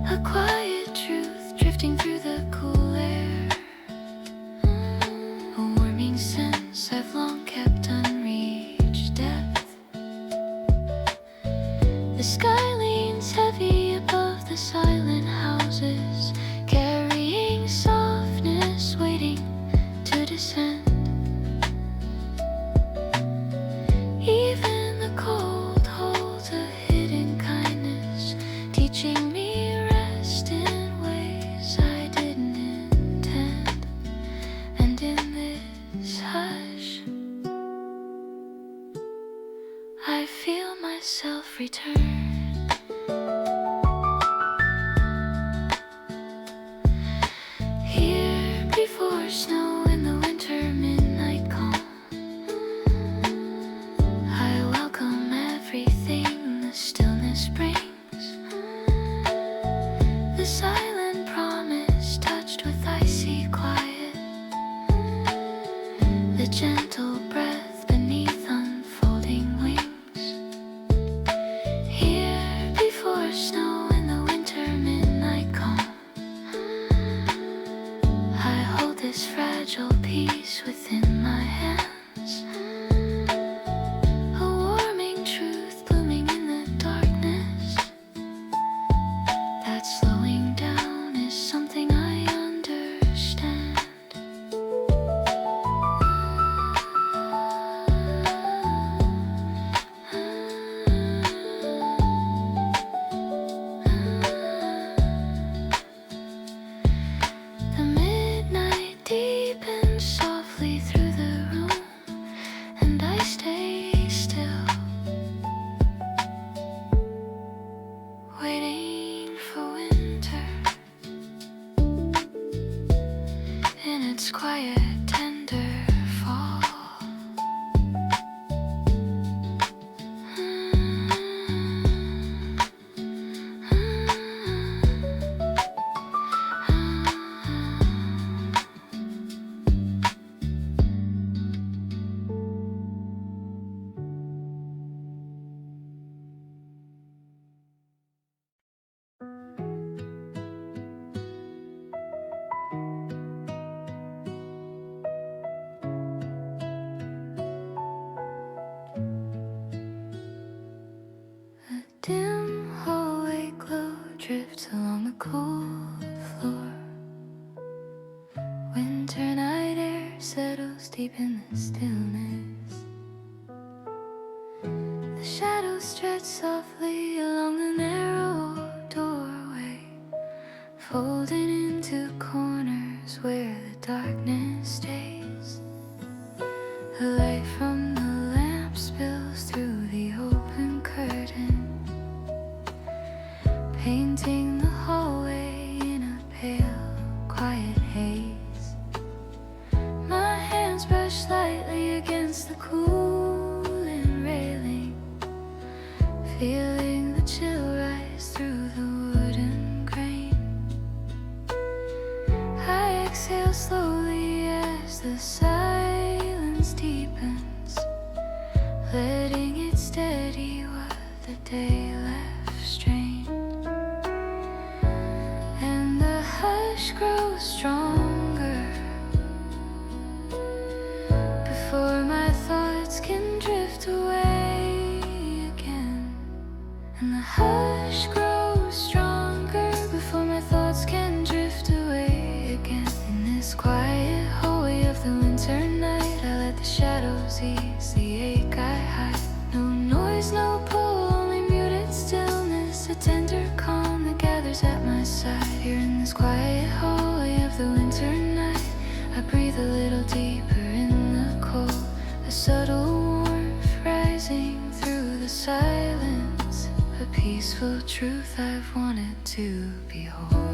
a quiet truth drifting through the cool air, a warming sense I've long kept unreached depth. The sky leans heavy above the silent houses, carrying softness waiting to descend. Even the cold holds a hidden kindness, teaching me rest in ways I didn't intend. And in this hush, I feel myself return. Here before snow in the winter midnight calm, everything the stillness brings, the silent promise touched with icy quiet, the gentle breath beneath unfolding wings. Here before snow in the winter midnight calm, I hold this fragile piece within my hands, slowing down is something I understand. The midnight deepens softly through the room, and I stay still, waiting for winter in its quiet, tender fall. Dim hallway glow drifts along the cold floor. Winter night air settles deep deep in the stillness. The shadows stretch softly along the narrow doorway, folding into corners where the darkness stays. The light from the lamp spills through the open curtain, painting the hallway in a pale, quiet haze. My hands brush lightly against the cooling railing, feeling the chill rise through the wooden grain. I exhale slowly as the silence deepens, letting it steady what the day left strained. And the hush grows stronger before my thoughts can drift away again. And the hush grows stronger before my thoughts can drift away again. In this quiet hallway of the winter night, I let the shadows ease the ache I hide. No noise, no pull, only muted stillness, a tender calm that gathers at my side. Here in this quiet hallway of the winter night, I breathe a little deeper in the cold, a subtle warmth rising through the silence, a peaceful truth I've wanted to behold.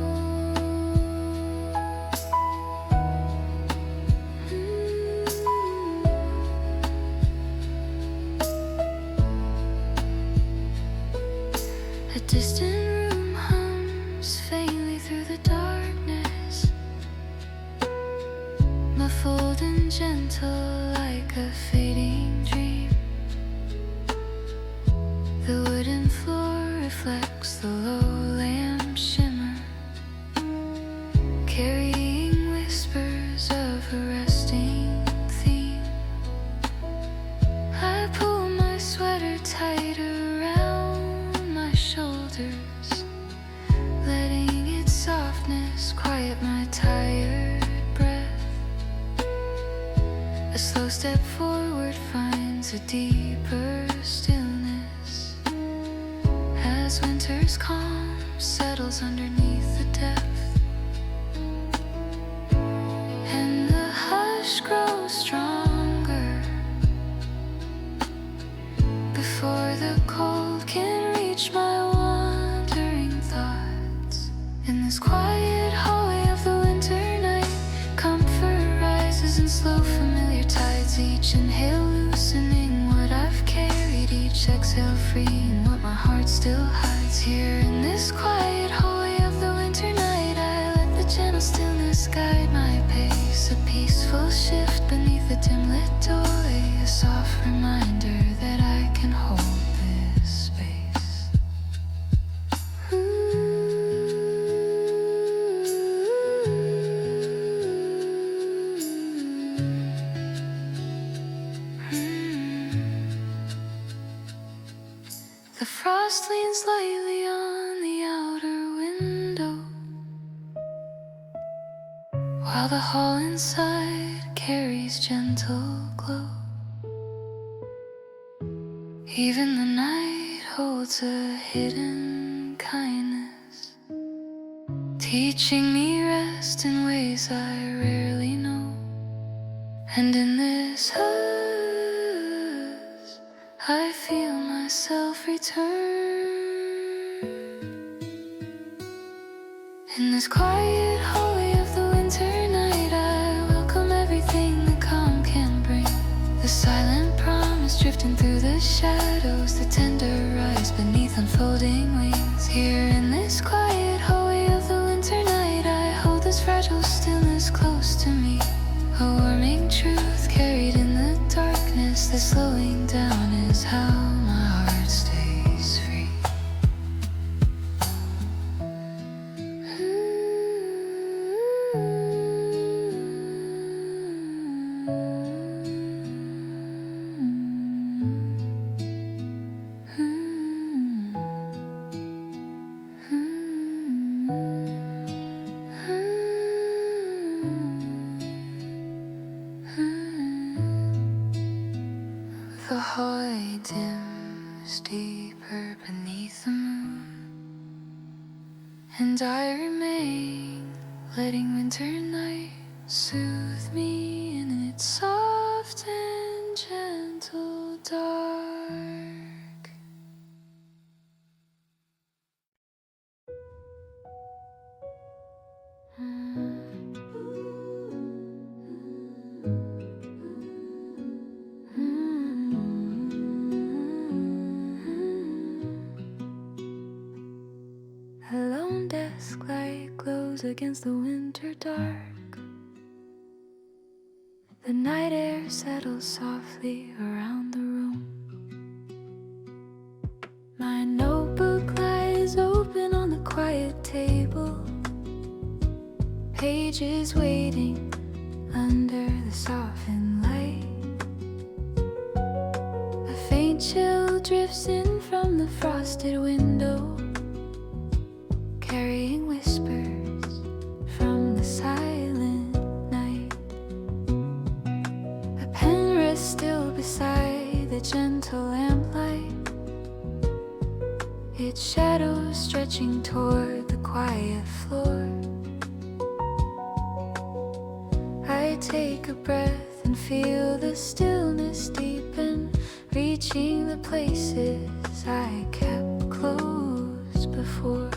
A distant room hums faintly through the darkness, muffled and gentle like a fading dream. The wooden floor reflects the low lamp shimmer, carrying whispers of a resting theme. I pull my sweater tighter around my shoulders, letting its softness quiet my tired breath. A slow step forward finds a deeper stillness as winter's calm settles underneath the depth. And the hush grows stronger before the cold can reach my wandering thoughts. In this quiet hallway of the winter night, comfort rises in slow familiar tides, each inhale loosening what I've carried, each exhale freeing what my heart still hides. Here in this quiet hallway of the winter night, I let the gentle stillness guide my pace, a peaceful shift beneath the dim lit doorway, a soft reminder that I can hold this space. The frost leans lightly on the outer window, while the hall inside carries gentle glow. Even the night holds a hidden kindness, teaching me rest in ways I rarely know. And in this hush, I feel myself return. In this quiet hallway of the winter night, I welcome everything the calm can bring. The silent promise drifting through the shadows, the tender rise beneath unfolding wings. Here in this quiet hallway of the winter night, I hold this fragile stillness close to me, a warming truth carried in the darkness. The slowing down is how my heart stays free. The hallway dims deeper beneath the moon, and I remain, letting winter night soothe me in its soft and gentle dark. A lone desk light glows against the winter dark. The night air settles softly around the room. My notebook lies open on the quiet table, pages waiting under the softened light. A faint chill drifts in from the frosted window, carrying whispers from the silent night. A pen rests still beside the gentle lamplight, its shadows stretching toward the quiet floor. I take a breath and feel the stillness deepen, reaching the places I kept closed before.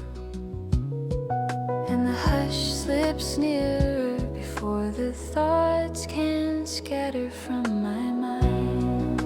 And the hush slips nearer before the thoughts can scatter from my mind.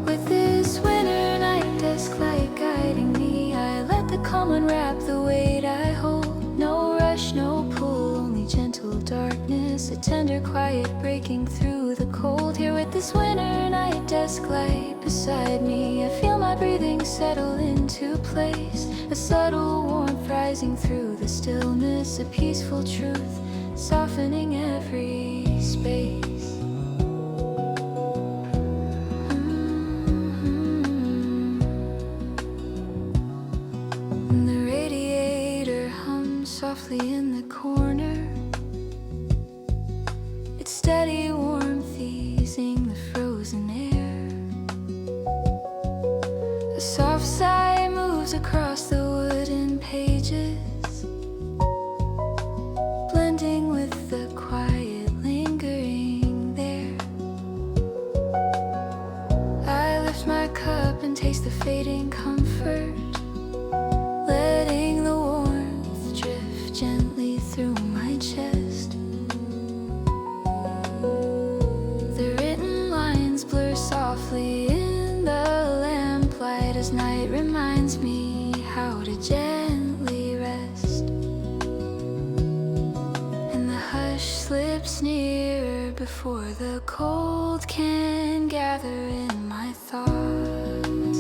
With this winter night desk light guiding me, I let the calm unwrap the weight I hold. No rush, no pull, only gentle darkness, a tender quiet breaking through the cold. Here with this winter night desk light beside me, I feel my breathing settle into place, a subtle warmth rising through the stillness, a peaceful truth softening every space. And the radiator hums softly in the corner, its steady warmth easing the frozen air. A soft sigh moves across the wooden pages, blending with the quiet lingering there. I lift my cup and taste the fading comfort, letting the warmth drift gently through my chest. The written lines blur softly in the lamplight as night reminds me how to gently rest. And the hush slips nearer before the cold can gather in my thoughts.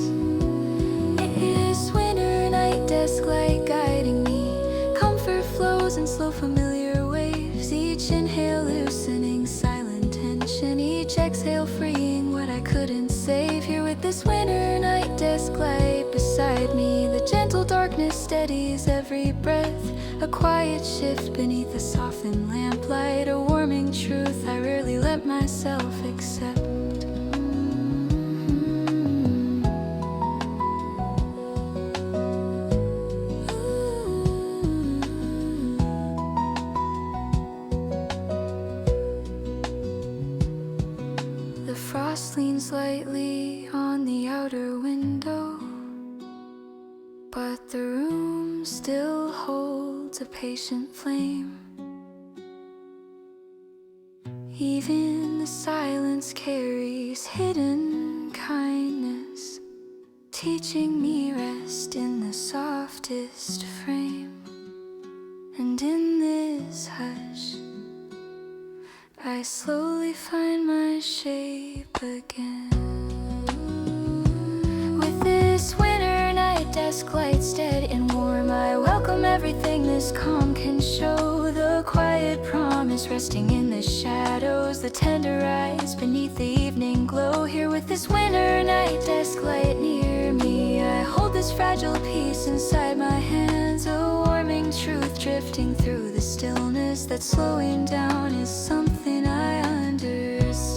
It is winter night desk light guiding me, comfort flows in slow familiar waves, each inhale loosening silent tension, each exhale freeing what I couldn't save. Here with this winter night desk light beside me, the gentle darkness steadies every breath, a quiet shift beneath the softened lamplight, a warming truth I rarely let myself accept. The frost leans lightly on the outer window, but the room still holds a patient flame. Even the silence carries hidden kindness, teaching me rest in the softest frame. And in this hush, I slowly find my shape again. With this winter night desk light steady and warm, I welcome everything this calm can show. The quiet promise resting in the shadows, the tender eyes beneath the evening glow. Here with this winter night desk light near me, I hold this fragile piece inside my hands, a warming truth drifting through the stillness, that slowing down is something I understand.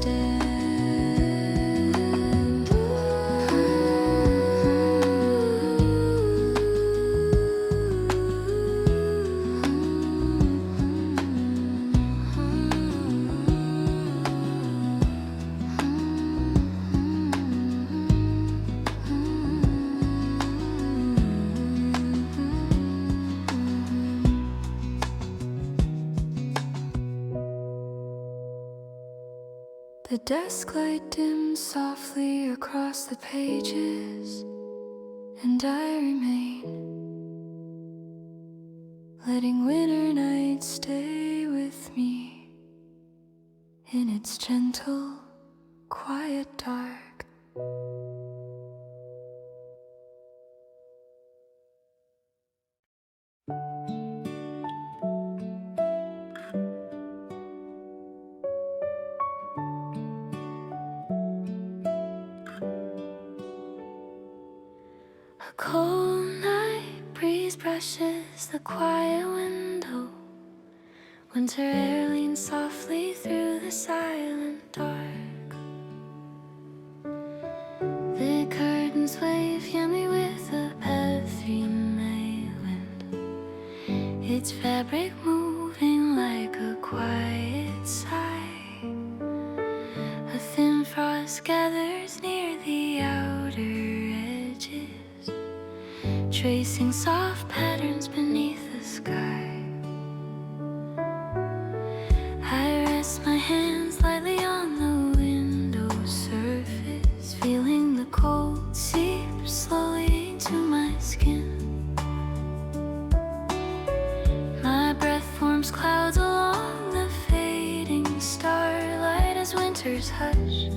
The desk light dims softly across the pages, and I remain, letting winter night stay with me in its gentle, quiet dark. A cold night breeze brushes the quiet window. Winter air leans softly through the silent dark. The curtains wave yummy with a perfume night wind, its fabric moving like a quiet sigh. A thin frost gathers near the outer edges, tracing soft patterns beneath the sky. I rest my hands lightly on the window surface, feeling the cold seep slowly into my skin. My breath forms clouds along the fading starlight as winter's hush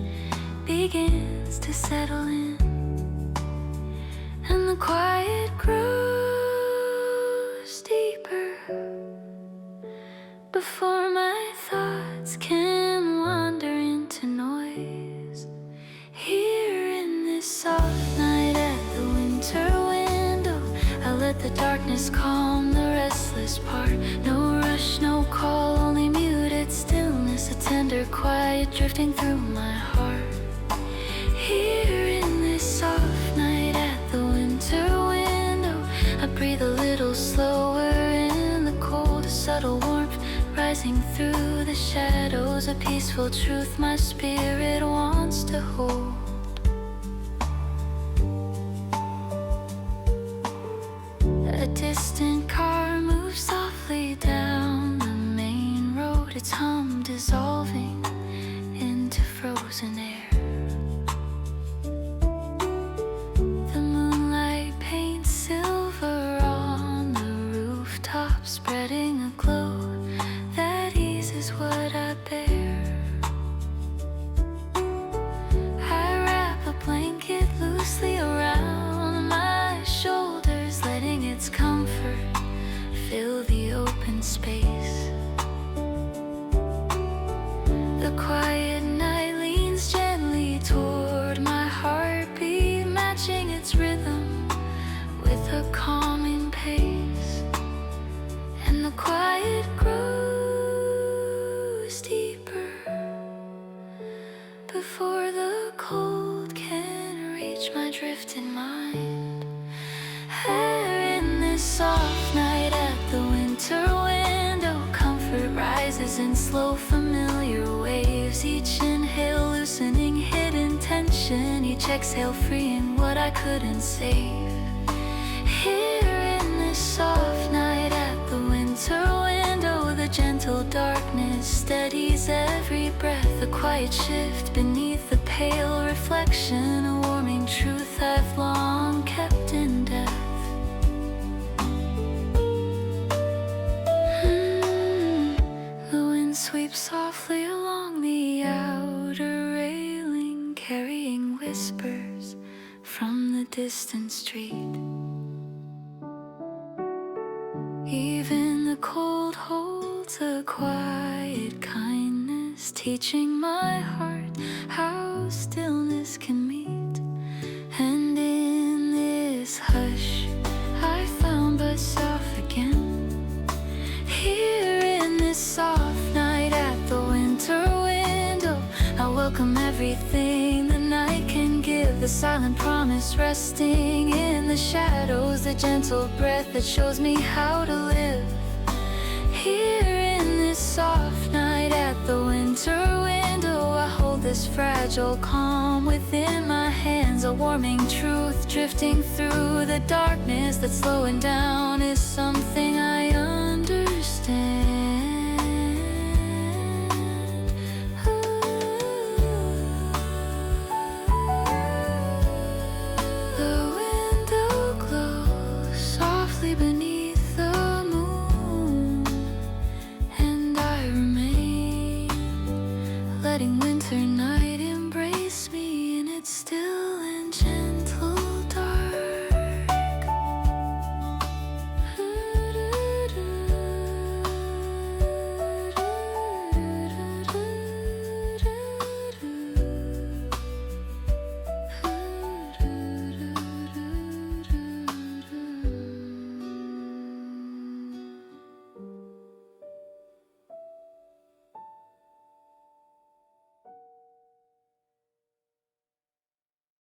begins to settle in, and the quiet grows deeper before my thoughts can wander into noise. Here in this soft night at the winter window, I let the darkness calm the restless part. No rush, no call, only muted stillness, a tender quiet drifting through my heart. Here in this soft night at the winter window, I breathe a little slower in the cold, a subtle warmth rising through the shadows, a peaceful truth my spirit wants to hold. A distant car moves softly down the main road, its hum dissolving into frozen air. The moonlight paints silver on the rooftop, spreading a glow that eases what I bear. I wrap a blanket loosely around my shoulders, letting its comfort fill the open space. The quiet night leans gently toward my heartbeat, matching its rhythm with a calming pace, and the quiet grows deeper before the cold can reach my drifted mind. Here in this soft night at the winter window, comfort rises in slow familiar waves, each inhale loosening hidden tension, each exhale freeing what I couldn't save. Here in this soft night at the winter window, the gentle darkness steadies every breath, a quiet shift beneath the pale reflection, a warming truth I've long kept in depth. The wind sweeps softly along the outer railing, carrying whispers from the distant street. Even the cold holds a quiet kindness, teaching my heart how stillness can meet. And in this hush, I found myself again. Here in this soft night at the winter window, I welcome everything the night can give, the silent promise resting in the shadows, the gentle breath that shows me how to live. Here in this soft night at the winter window, I hold this fragile calm within my hands, a warming truth drifting through the darkness, that slowing down is something I understand.